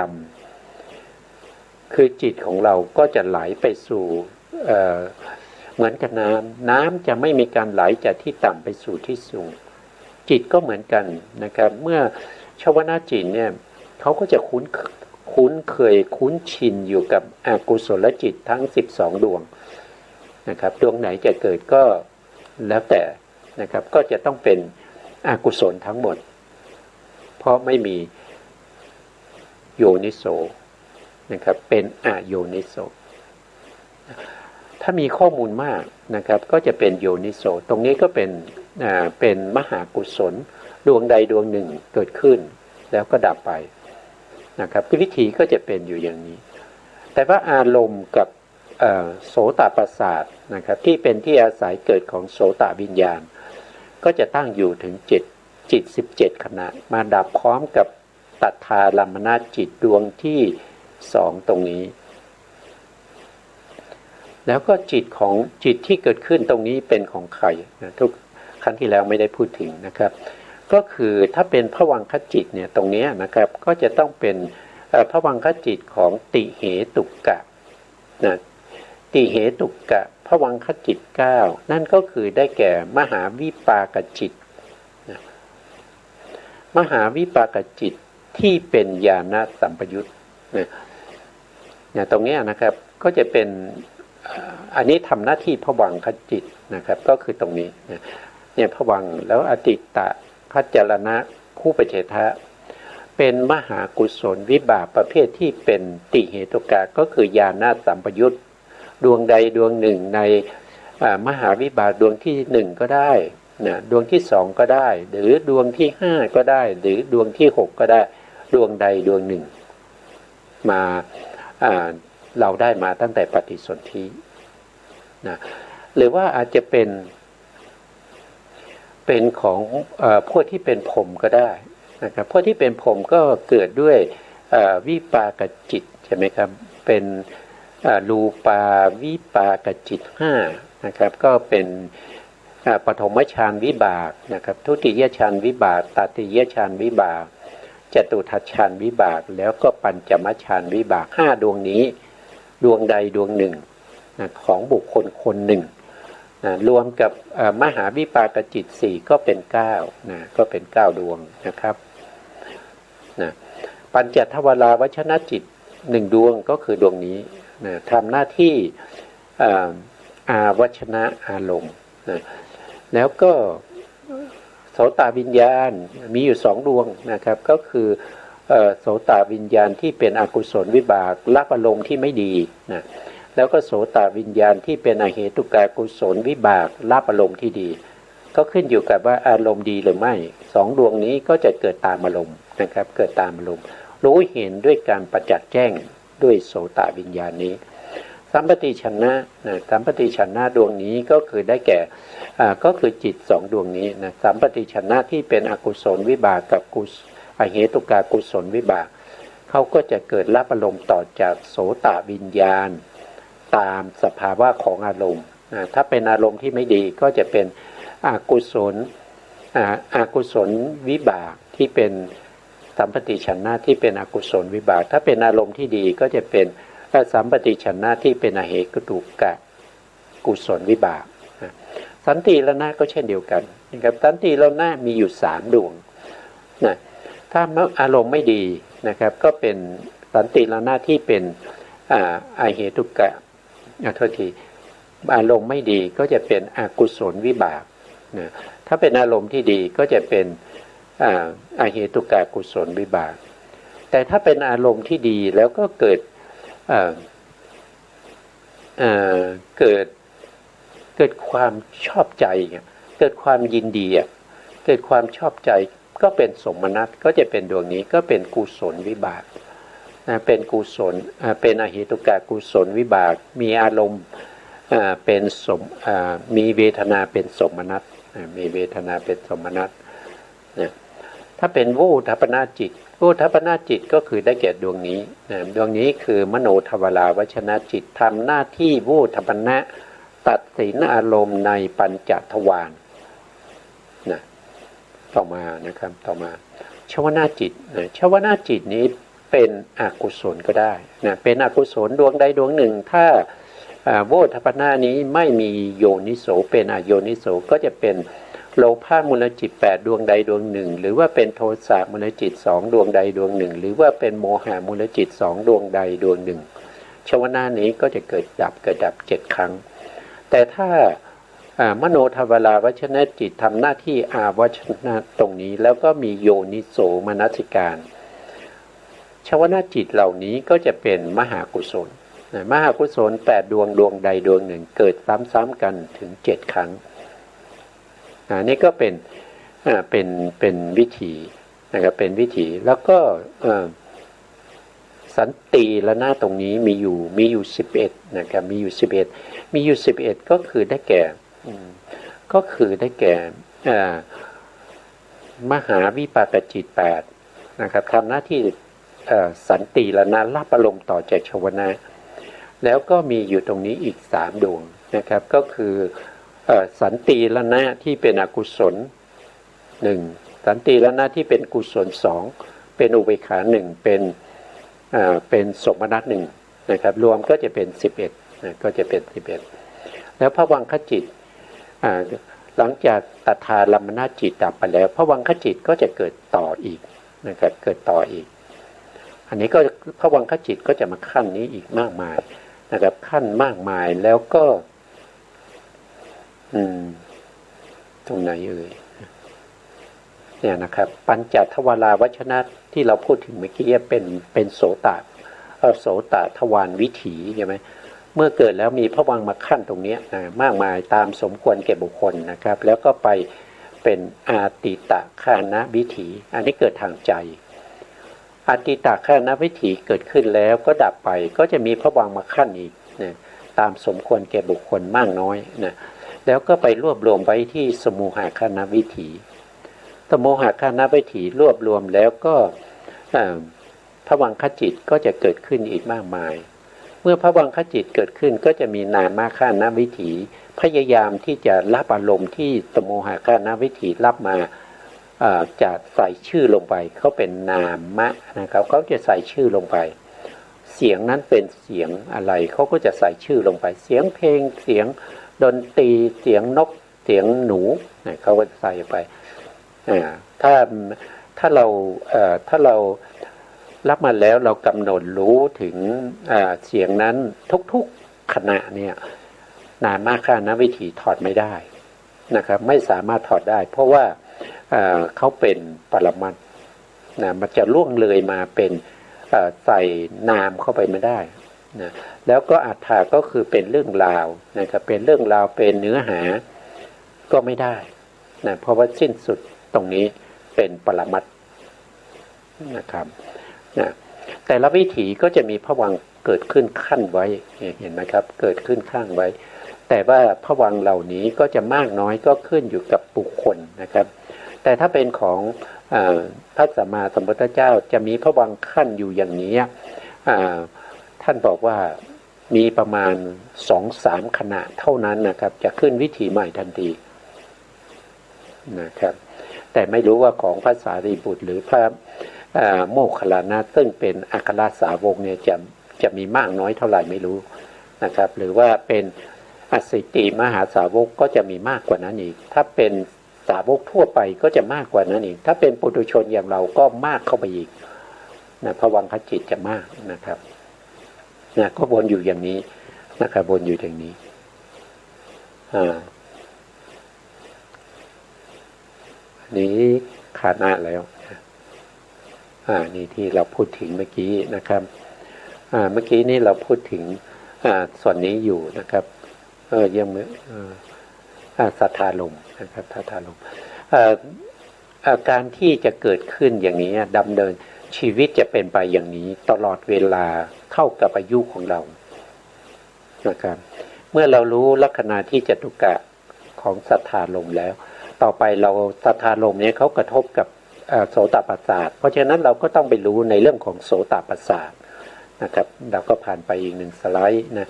ำคือจิตของเราก็จะไหลไปสู่เหมือนกับน้ำจะไม่มีการไหลจากที่ต่ำไปสู่ที่สูงจิตก็เหมือนกันนะครับเมื่อชวนาจิตเนี่ยเขาก็จะคุ้นเคยคุ้นชินอยู่กับอกุศลจิตทั้ง12ดวงนะครับดวงไหนจะเกิดก็แล้วแต่นะครับก็จะต้องเป็นอกุศลทั้งหมดเพราะไม่มีโยนิโสนะครับเป็นอโยนิโสถ้ามีข้อมูลมากนะครับก็จะเป็นโยนิโสตรงนี้ก็เป็นมหากุศลดวงใดดวงหนึ่งเกิดขึ้นแล้วก็ดับไปนะครับวิธีก็จะเป็นอยู่อย่างนี้แต่ว่าอารมณ์กับโสตประสาทนะครับที่เป็นที่อาศัยเกิดของโสตวิญญาณก็จะตั้งอยู่ถึงจิต17ขณะมาดับพร้อมกับตัทธาลัมมนาจิตดวงที่2ตรงนี้แล้วก็จิตที่เกิดขึ้นตรงนี้เป็นของใครนะทุกครั้งที่แล้วไม่ได้พูดถึงนะครับก็คือถ้าเป็นภวังคจิตเนี่ยตรงนี้นะครับก็จะต้องเป็นภวังคจิตของติเหตุกะนะติเหตุกะภวังคจิต9นั่นก็คือได้แก่มหาวิปากจิตนะมหาวิปากจิตที่เป็นญาณสัมปยุตเนี่ยตรงนี้นะครับก็จะเป็นอันนี้ทำหน้าที่ภวังคจิตนะครับก็คือตรงนี้เนี่ยภวังค์แล้วอติตะคัจจารณะคู่ปเฉทะเป็นมหากุศลวิบากประเภทที่เป็นติเหตุกะก็คือญาณสัมปยุตดวงใดดวงหนึ่งในมหาวิบากดวงที่1ก็ได้นะดวงที่2ก็ได้หรือดวงที่5ก็ได้หรือดวงที่6ก็ได้ดวงใดดวงหนึ่งมาเราได้มาตั้งแต่ปฏิสนธินะหรือว่าอาจจะเป็นของพวกที่เป็นผมก็ได้นะครับพวกที่เป็นผมก็เกิดด้วยวิปากจิตใช่ไหมครับเป็นรูปาวิปากจิต5นะครับก็เป็นปฐมฌานวิบากนะครับทุติยฌานวิบากตติยฌานวิบากจตุทัชฌานวิบากแล้วก็ปัญจมฌานวิบาก5ดวงนี้ดวงใดดวงหนึ่งนะของบุคคลคนหนึ่งนะรวมกับมหาวิปากจิต4ก็เป็น9นะก็เป็น9ดวงนะครับนะปัญจทวาราวชนะจิต1ดวงก็คือดวงนี้นะทำหน้าที่อาวชนะอารมณ์นะแล้วก็โสตวิญญาณมีอยู่2ดวงนะครับก็คือโสตวิญญาณที่เป็นอกุศลวิบากรับอารมณ์ที่ไม่ดีนะแล้วก็โสตวิญญาณที่เป็นอเหตุกากุศลวิบากรับอารมณ์ที่ดีก็ขึ้นอยู่กับว่าอารมณ์ดีหรือไม่2ดวงนี้ก็จะเกิดตามอารมณ์นะครับเกิดตามอารมณ์รู้เห็นด้วยการประจักษ์แจ้งด้วยโสตวิญญาณนี้สัมปติชนะสัมปติชนะดวงนี้ก็คือได้แก่ก็คือจิต2ดวงนี้นะสัมปติชนะที่เป็นอกุศลวิบากกับอเหตุกากุศลวิบากเขาก็จะเกิดรับอารมณ์ต่อจากโสตวิญญาณตามสภาวะของอารมณ์ถ้าเป็นอารมณ์ที่ไม่ดีก็จะเป็นอกุศลวิบากที่เป็นสัมปติชนะที่เป็นอกุศลวิบากถ้าเป็นอารมณ์ที่ดีก็จะเป็นสัมปติชนะที่เป็นอเหตุกะกุศลวิบากสันติละนะก็เช่นเดียวกันนะครับสันติละนะมีอยู่3ดวงนะถ้าอารมณ์ไม่ดีนะครับก็เป็นสันติละนะที่เป็นอเหตุกะโทษทีอารมณ์ไม่ดีก็จะเป็นอกุศลวิบากนะถ้าเป็นอารมณ์ที่ดีก็จะเป็นอเหตุกะกุศลวิบากแต่ถ้าเป็นอารมณ์ที่ดีแล้วก็เกิดความชอบใจเกิดความยินดีเกิดความชอบใจก็เป็นสมนัตก็จะเป็นดวงนี้ก็เป็นกุศลวิบากเป็นกุศลเป็นอเหตุกะกุศลวิบากมีอารมณ์เป็นมีเวทนาเป็นสมนัตมีเวทนาเป็นสมนัต ถ้าเป็นวูทัปนาจิตวูทัปนาจิตก็คือได้แก่ดวงนี้นะดวงนี้คือมโนทวาราวชนะจิตทำหน้าที่วูทัปนะตัดสินอารมณ์ในปัญจทวารนะต่อมานะครับต่อมาชวนาจิตนะชวนาจิตนี้เป็นอกุศลก็ได้นะเป็นอกุศลดวงใดดวงหนึ่งถ้าโวทัปนานี้ไม่มีโยนิโสเป็นอโยนิโสก็จะเป็นโลภะมูลจิต8ดวงใดดวงหนึ่งหรือว่าเป็นโทสะมูลจิต2ดวงใดดวงหนึ่งหรือว่าเป็นโมหะมูลจิต2ดวงใดดวงหนึ่งชวนานี้ก็จะเกิดดับ7ครั้งแต่ถ้ามโนทวาราวชนะจิตทำหน้าที่อาวชนะตรงนี้แล้วก็มีโยนิโสมนสิการชวนาจิตเหล่านี้ก็จะเป็นมหากุศลมหากุศล8ดวงดวงใดดวงหนึ่งเกิดซ้ำๆกันถึง7ครั้งนี่ก็เป็นวิธีนะครับเป็นวิธีแล้วก็สันติละหน้าตรงนี้มีอยู่11นะครับมีอยู่11ก็คือได้แก่มหาวิปากจิต8นะครับทำหน้าที่สันติละหน้ารับอารมณ์ต่อจากชวนะแล้วก็มีอยู่ตรงนี้อีก3ดวงนะครับก็คือสันติละนะที่เป็นอกุศล1สันติละนะที่เป็นกุศล2เป็นอุเบกขา1เป็นสมนัต1นะครับรวมก็จะเป็น11นะก็จะเป็น11แล้วภวังคจิตหลังจากตัทาลัมมนาจิตดับไปแล้วภวังคจิตก็จะเกิดต่ออีกนะครับเกิดต่ออีกอันนี้ก็ภวังคจิตก็จะมาขั้นนี้อีกมากมายนะครับขั้นมากมายแล้วก็ตรงไหนเนี่ยนะครับปัญจทวาราวชนะที่เราพูดถึงเมื่อกี้เป็นโสตทวารวิถีใช่ไหมเมื่อเกิดแล้วมีภวังค์มาขั้นตรงนี้นะมากมายตามสมควรแก่บุคคลนะครับแล้วก็ไปเป็นอาติตะฆานวิถีอันนี้เกิดทางใจอาติตะฆานวิถีเกิดขึ้นแล้วก็ดับไปก็จะมีภวังค์มาขั้นอีกนะตามสมควรแก่บุคคลมากน้อยนะแล้วก็ไปรวบรวมไว้ที่สมุหฆานวิถีสมุหฆานวิถีรวบรวมแล้วก็ภวังคจิตก็จะเกิดขึ้นอีกมากมายเมื่อภวังคจิตเกิดขึ้นก็จะมีนามฆานวิถีพยายามที่จะรับอารมณ์ที่สมุหฆานวิถีรับมาจะใส่ชื่อลงไปเขาเป็นนามะนะครับเขาจะใส่ชื่อลงไปเสียงนั้นเป็นเสียงอะไรเขาก็จะใส่ชื่อลงไปเสียงเพลงเสียงดนตรีเสียงนกเสียงหนูเขาก็ใส่ไปถ้าเรารับมาแล้วเรากำหนดรู้ถึงเสียงนั้นทุกๆขณะเนี่ยนามฆานวิถีถอดไม่ได้นะครับไม่สามารถถอดได้เพราะว่าเขาเป็นปรมัตถ์นะมันจะล่วงเลยมาเป็นใส่นามเข้าไปไม่ได้นะแล้วก็อัฏฐาก็คือเป็นเรื่องราวนะครับเป็นเรื่องราวเป็นเนื้อหาก็ไม่ได้นะเพราะว่าสิ้นสุดตรงนี้เป็นปรมัตถ์นะครับนะแต่ละวิถีก็จะมีภวังค์เกิดขึ้นขั้นไว้เห็นไหมครับเกิดขึ้นข้างไว้แต่ว่าภวังค์เหล่านี้ก็จะมากน้อยก็ขึ้นอยู่กับบุคคลนะครับแต่ถ้าเป็นของพระสัมมาสัมพุทธเจ้าจะมีภวังค์ขั้นอยู่อย่างนี้ท่านบอกว่ามีประมาณ 2-3 ขณะเท่านั้นนะครับจะขึ้นวิถีใหม่ทันทีนะครับแต่ไม่รู้ว่าของพระสารีบุตรหรือพระโมคคัลลานะซึ่งเป็นอัครสาวกเนี่ยจะมีมากน้อยเท่าไหร่ไม่รู้นะครับหรือว่าเป็นอสิติมหาสาวกก็จะมีมากกว่านั้นอีกถ้าเป็นสาวกทั่วไปก็จะมากกว่านั้นอีกถ้าเป็นปุถุชนอย่างเราก็มากเข้าไปอีกนะภวังคจิตจะมากนะครับนะก็วนอยู่อย่างนี้นะครับวนอยู่อย่างนี้นี้ขาดหน้าแล้วนี่ที่เราพูดถึงเมื่อกี้นะครับเมื่อกี้นี้เราพูดถึงส่วนนี้อยู่นะครับยังสัทธาลมนะครับสัทธาลมการที่จะเกิดขึ้นอย่างนี้ดำเนินชีวิตจะเป็นไปอย่างนี้ตลอดเวลาเท่ากับอายุของเรานะครับเมื่อเรารู้ลักษณะที่จตุกะของสัทธาลมแล้วต่อไปเราสัทธาลมนี้เขากระทบกับ โสตประสาทเพราะฉะนั้นเราก็ต้องไปรู้ในเรื่องของโสตประสาทนะครับเราก็ผ่านไปอีก1สไลด์นะ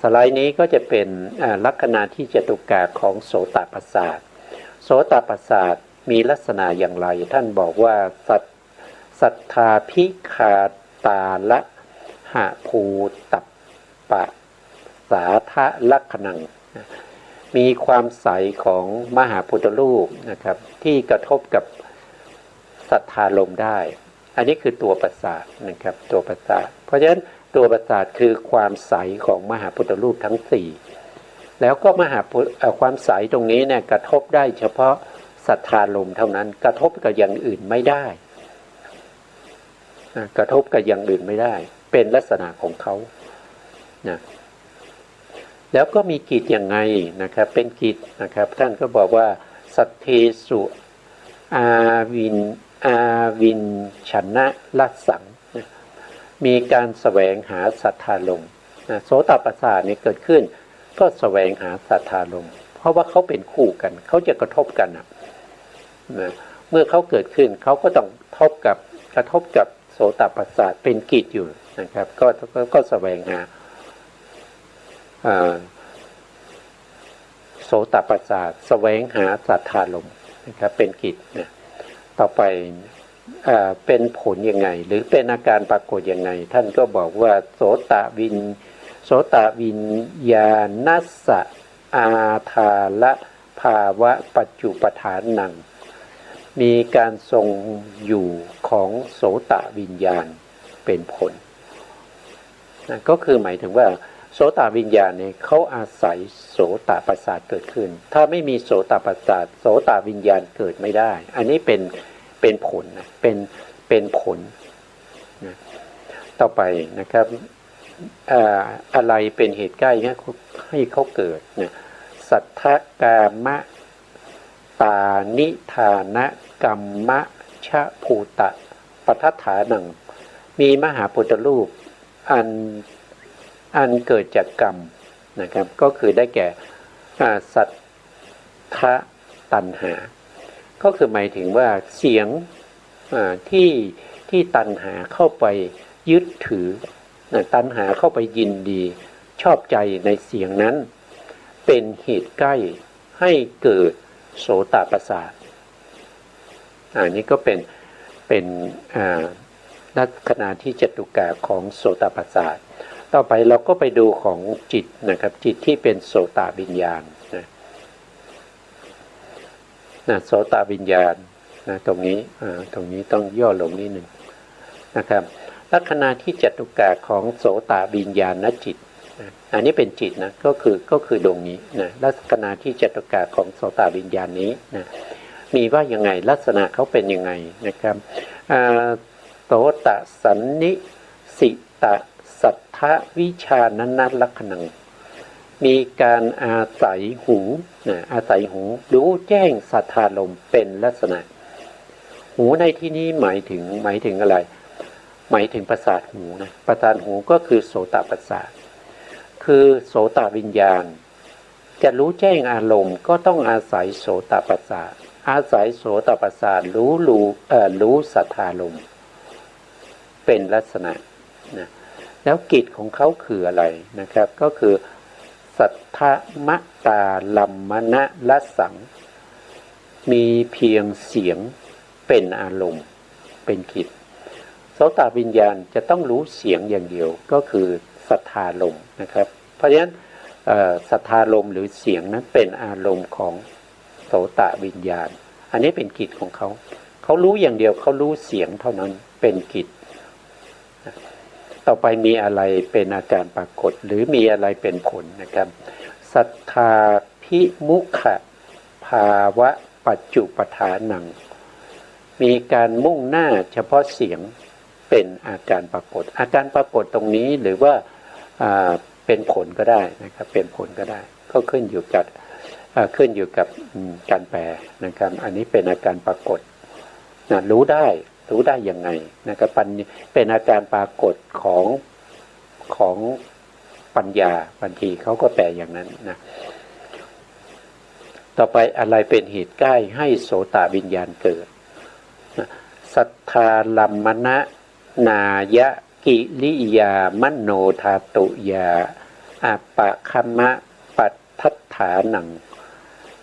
สไลด์นี้ก็จะเป็นลัคนาที่จตุกะของโสตประสาทโสตประสาทมีลักษณะอย่างไรท่านบอกว่าสัทธาภิคาตาละหะภูตัปปะสาทะลักขณังมีความใสของมหาพุทธรูปนะครับที่กระทบกับศรัทธาลมได้อันนี้คือตัวประสาทนะครับตัวประสาทเพราะฉะนั้นตัวประสาทคือความใสของมหาพุทธรูปทั้ง4แล้วก็ความใสตรงนี้เนี่ยกระทบได้เฉพาะศรัทธาลมเท่านั้นกระทบกับอย่างอื่นไม่ได้กระทบกับอย่างอื่นไม่ได้เป็นลักษณะของเขานะแล้วก็มีกิจอย่างไงนะครับเป็นกิจนะครับท่านก็บอกว่าสัทเทสุอาวินชนะลัสสังนะมีการแสวงหาศรัทธาลมนะโสตประสาทนี่เกิดขึ้นก็แสวงหาศรัทธาลมเพราะว่าเขาเป็นคู่กันเขาจะกระทบกันนะเมื่อเขาเกิดขึ้นเขาก็ต้องกระทบกับโสตประสาทเป็นกิจอยู่นะครับก็แสวงหาโสตประสาทแสวงหาศรัทธาลมนะครับเป็นกิจนะต่อไปเป็นผลยังไงหรือเป็นอาการปรากฏยังไงท่านก็บอกว่าโสตวิญญาณัสสะอาทาละภาวะปัจจุปทานังมีการทรงอยู่ของโสตวิญญาณเป็นผลนะก็คือหมายถึงว่าโสตวิญญาณเนี่ยเขาอาศัยโสตประสาทเกิดขึ้นถ้าไม่มีโสตประสาทโสตวิญญาณเกิดไม่ได้อันนี้เป็นผลนะเป็นผลนะต่อไปนะครับอะไรเป็นเหตุใกล้ให้เขาเกิดนะสัทธกามะตานิธานะกัมมะชะภูตะปัฏฐานังมีมหาพุทธรูปอันเกิดจากกรรมนะครับก็คือได้แก่สัทธตัณหาก็คือหมายถึงว่าเสียงที่ตัณหาเข้าไปยึดถือตัณหาเข้าไปยินดีชอบใจในเสียงนั้นเป็นเหตุใกล้ให้เกิดโสตประสาทนี่ก็เป็นลักษณะที่จตุกะของโสตประสาทต่อไปเราก็ไปดูของจิตนะครับจิตที่เป็นโสตวิญญาณนะโสตวิญญาณนะตรงนี้ต้องย่อลงนิดนึงนะครับลักษณะที่จตุกะของโสตวิญญาณจิตอันนี้เป็นจิตนะก็คือดวงนี้นะลักษณะที่จตุกะของโสตวิญญาณนี้นะมีว่ายังไงลักษณะเขาเป็นยังไงนะครับโสตสันนิสิตะสัทธวิชานันลักขณังมีการอาศัยหูอาศัยหูรู้แจ้งศรัทธาลมเป็นลักษณะหูในที่นี้หมายถึงอะไรหมายถึงประสาทหูนะประสาทหูก็คือโสตประสาทคือโสตวิญญาณจะรู้แจ้งอารมณ์ก็ต้องอาศัยโสตประสาทอาศัยโสตประสาทรู้ศรัทธาลมเป็นลักษณะนะแล้วกิจของเขาคืออะไรนะครับก็คือสัทธมตาลัมมณะละสังมีเพียงเสียงเป็นอารมณ์เป็นกิจโสตวิญญาณจะต้องรู้เสียงอย่างเดียวก็คือศรัทธาลมนะครับเพราะฉะนั้นศรัทธาลมหรือเสียงนั้นเป็นอารมณ์ของโสตวิญญาณอันนี้เป็นกิจของเขารู้อย่างเดียวเขารู้เสียงเท่านั้นเป็นกิจต่อไปมีอะไรเป็นอาการปรากฏหรือมีอะไรเป็นผลนะครับศรัทธาพิมุขภาวะปัจจุปทานังมีการมุ่งหน้าเฉพาะเสียงเป็นอาการปรากฏอาการปรากฏตรงนี้หรือว่าเป็นผลก็ได้นะครับเป็นผลก็ได้ก็ขึ้นอยู่กับการแปลนะครับอันนี้เป็นอาการปรากฏนะรู้ได้ยังไงนะครับเป็นอาการปรากฏของปัญญาบางทีเขาก็แปลอย่างนั้นนะต่อไปอะไรเป็นเหตุใกล้ให้โสตวิญญาณเกิด สัทธาลัมมณะนายะกิริยามโนธาตุยาอัปปะคัมมะปัฏฐัฏฐานัง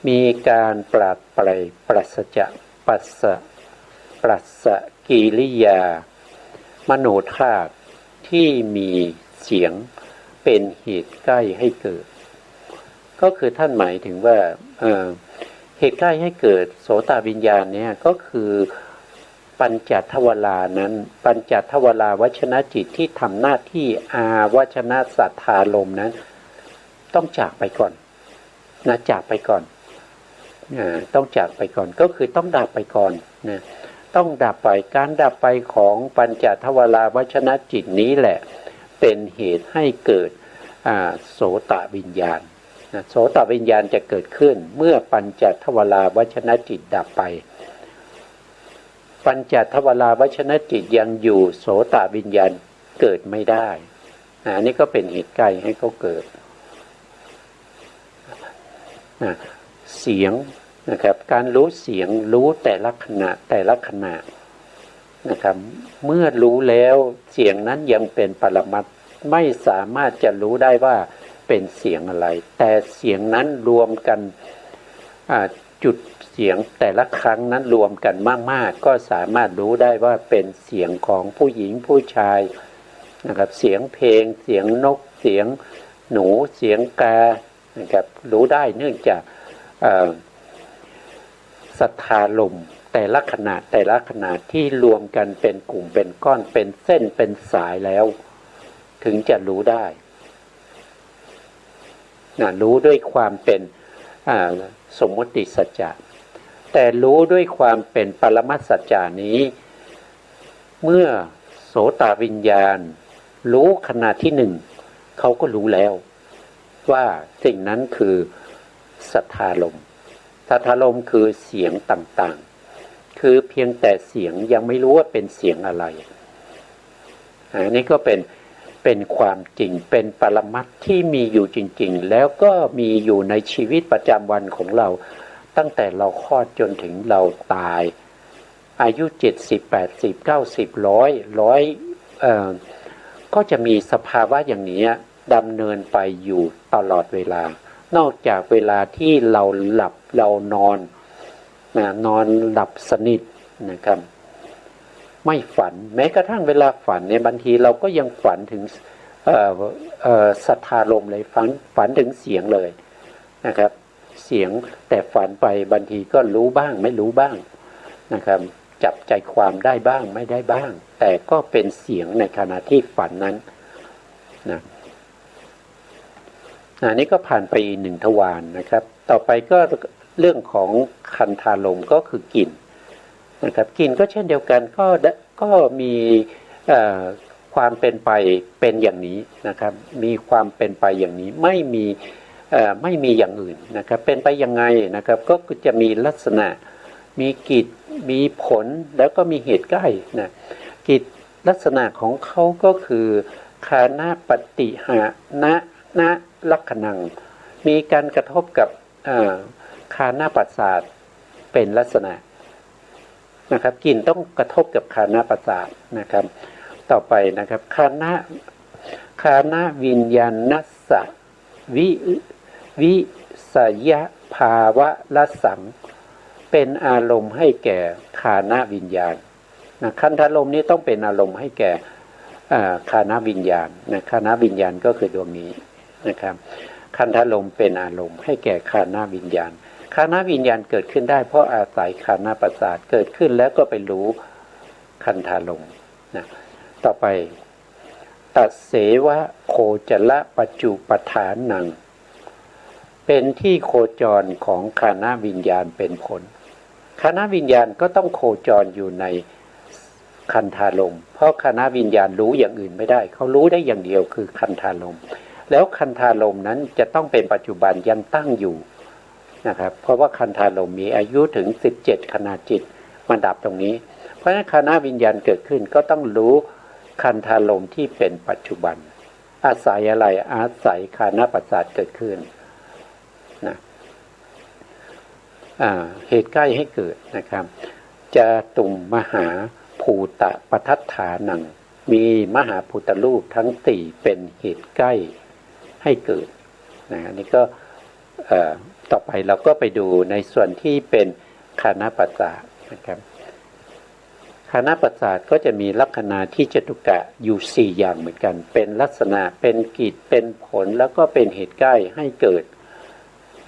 มีการปราดเปรยปราศจากปัสสะปราศกิริยามโนธาตุที่มีเสียงเป็นเหตุใกล้ให้เกิดก็คือท่านหมายถึงว่าเหตุใกล้ให้เกิดโสตวิญญาณเนี่ยก็คือปัญจทวารานั้นปัญจทวาราวชนะจิตที่ทำหน้าที่อาวชนะสัทธารมณ์นั้นต้องจากไปก่อนนะจากไปก่อนต้องจากไปก่อนก็คือต้องดับไปก่อนนะต้องดับไปการดับไปของปัญจทวาราวชนะจิตนี้แหละเป็นเหตุให้เกิดโสตวิญญาณนะโสตวิญญาณจะเกิดขึ้นเมื่อปัญจทวาราวชนะจิตดับไปปัญจทวาราวชนะจิตยังอยู่โสตวิญญาณเกิดไม่ได้อันนี้ก็เป็นเหตุใกล้ให้เขาเกิดเสียงนะครับการรู้เสียงรู้แต่ละขณะนะครับเมื่อรู้แล้วเสียงนั้นยังเป็นปรมัตถ์ไม่สามารถจะรู้ได้ว่าเป็นเสียงอะไรแต่เสียงนั้นรวมกันจุดเสียงแต่ละครั้งนั้นรวมกันมากๆก็สามารถรู้ได้ว่าเป็นเสียงของผู้หญิงผู้ชายนะครับเสียงเพลงเสียงนกเสียงหนูเสียงกานะครับรู้ได้เนื่องจากสัทธาลมแต่ละขนาดที่รวมกันเป็นกลุ่มเป็นก้อนเป็นเส้นเป็นสายแล้วถึงจะรู้ได้รู้ด้วยความเป็นสมมติสัจจะแต่รู้ด้วยความเป็นปรมัตถสัจจานี้เมื่อโสตวิญญาณรู้ขณะที่หนึ่งเขาก็รู้แล้วว่าสิ่งนั้นคือสัทธาลมสัทธาลมคือเสียงต่างๆคือเพียงแต่เสียงยังไม่รู้ว่าเป็นเสียงอะไรอันนี้ก็เป็นความจริงเป็นปรมัตถ์ที่มีอยู่จริงๆแล้วก็มีอยู่ในชีวิตประจำวันของเราตั้งแต่เราคลอดจนถึงเราตายอายุ70 80 90 100ก็จะมีสภาวะอย่างนี้ดำเนินไปอยู่ตลอดเวลานอกจากเวลาที่เราหลับเรานอนหลับสนิทนะครับไม่ฝันแม้กระทั่งเวลาฝันเนี่ยบางทีเราก็ยังฝันถึงสัทธารมเลยฝันถึงเสียงเลยนะครับเสียงแต่ฝันไปบางทีก็รู้บ้างไม่รู้บ้างนะครับจับใจความได้บ้างไม่ได้บ้างแต่ก็เป็นเสียงในขณะที่ฝันนั้นนะอันนี้ก็ผ่านไปหนึ่งทวารนะครับต่อไปก็เรื่องของคันธารมก็คือกลิ่นนะครับกลิ่นก็เช่นเดียวกันก็มีความเป็นไปเป็นอย่างนี้นะครับมีความเป็นไปอย่างนี้ไม่มีอย่างอื่นนะครับเป็นไปยังไงนะครับก็จะมีลักษณะมีกิจมีผลแล้วก็มีเหตุใกล้นะกิจลักษณะของเขาก็คือคานะปฏิหะนะลักขณังมีการกระทบกับคานะประสาทเป็นลักษณะนะครับกลิ่นต้องกระทบกับคานะประสาทนะครับต่อไปนะครับคานะวิญญาณสะวิสยภาวะละสังเป็นอารมณ์ให้แก่คานะวิญญาณนะคันธารมณ์นี้ต้องเป็นอารมณ์ให้แก่คานะวิญญาณนะคานะวิญญาณก็คือดวงนี้นะครับคันธารมณ์เป็นอารมณ์ให้แก่คานะวิญญาณคานะวิญญาณเกิดขึ้นได้เพราะอาศัยคานะประสาทเกิดขึ้นแล้วก็ไปรู้คันธารมณ์นะต่อไปตัดเสวะโคจละปัจจุปทานังเป็นที่โคจรของคานะวิญญาณเป็นผลคานะวิญญาณก็ต้องโคจรอยู่ในคันธารมณ์เพราะคานะวิญญาณรู้อย่างอื่นไม่ได้เขารู้ได้อย่างเดียวคือคันธารมณ์แล้วคันธารมณ์นั้นจะต้องเป็นปัจจุบันยังตั้งอยู่นะครับเพราะว่าคันธารมณ์มีอายุถึง17ขณะจิตมาดับตรงนี้เพราะฉะนั้นคานะวิญญาณเกิดขึ้นก็ต้องรู้คันธารมณ์ที่เป็นปัจจุบันอาศัยอะไรอาศัยคานะประสาทเกิดขึ้นนะเหตุใกล้ให้เกิดนะครับ จาตุมมหาภูตะปทัฏฐานังมีมหาพุทธรูปทั้งสี่เป็นเหตุใกล้ให้เกิดนะนี่ก็ต่อไปเราก็ไปดูในส่วนที่เป็นคานาปัสสะนะครับคานาปัสสะก็จะมีลักษณะที่จตุกะอยู่สี่อย่างเหมือนกันเป็นลักษณะเป็นกิจเป็นผลแล้วก็เป็นเหตุใกล้ให้เกิด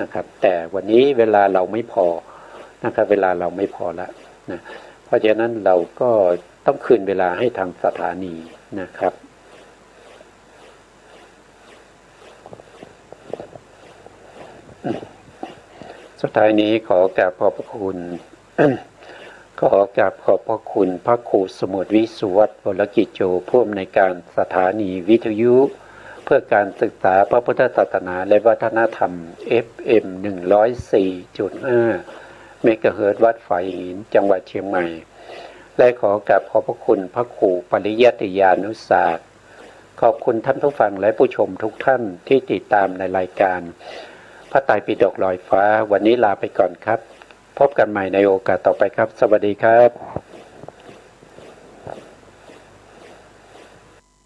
นะครับแต่วันนี้เวลาเราไม่พอนะครับเวลาเราไม่พอแล้วนะเพราะฉะนั้นเราก็ต้องคืนเวลาให้ทางสถานีนะครับสุดท้ายนี้ขอกราบขอบพระคุณ ขอกราบขอบพระคุณพระครูสมุทรวิสุวัฒน์วรกิจโจผู้อำนวยการสถานีวิทยุเพื่อการศึกษาพระพุทธศาสนาและวัฒนธรรม FM 104.5 เมกะเฮิรตซ์วัดฝายหินจังหวัดเชียงใหม่และขอกราบขอบพระคุณพระครูปริยัติยานุศาสตร์ขอบคุณท่านผู้ฟังและผู้ชมทุกท่านที่ติดตามในรายการพระไตรปิฎกลอยฟ้าวันนี้ลาไปก่อนครับพบกันใหม่ในโอกาสต่อไปครับสวัสดีครับ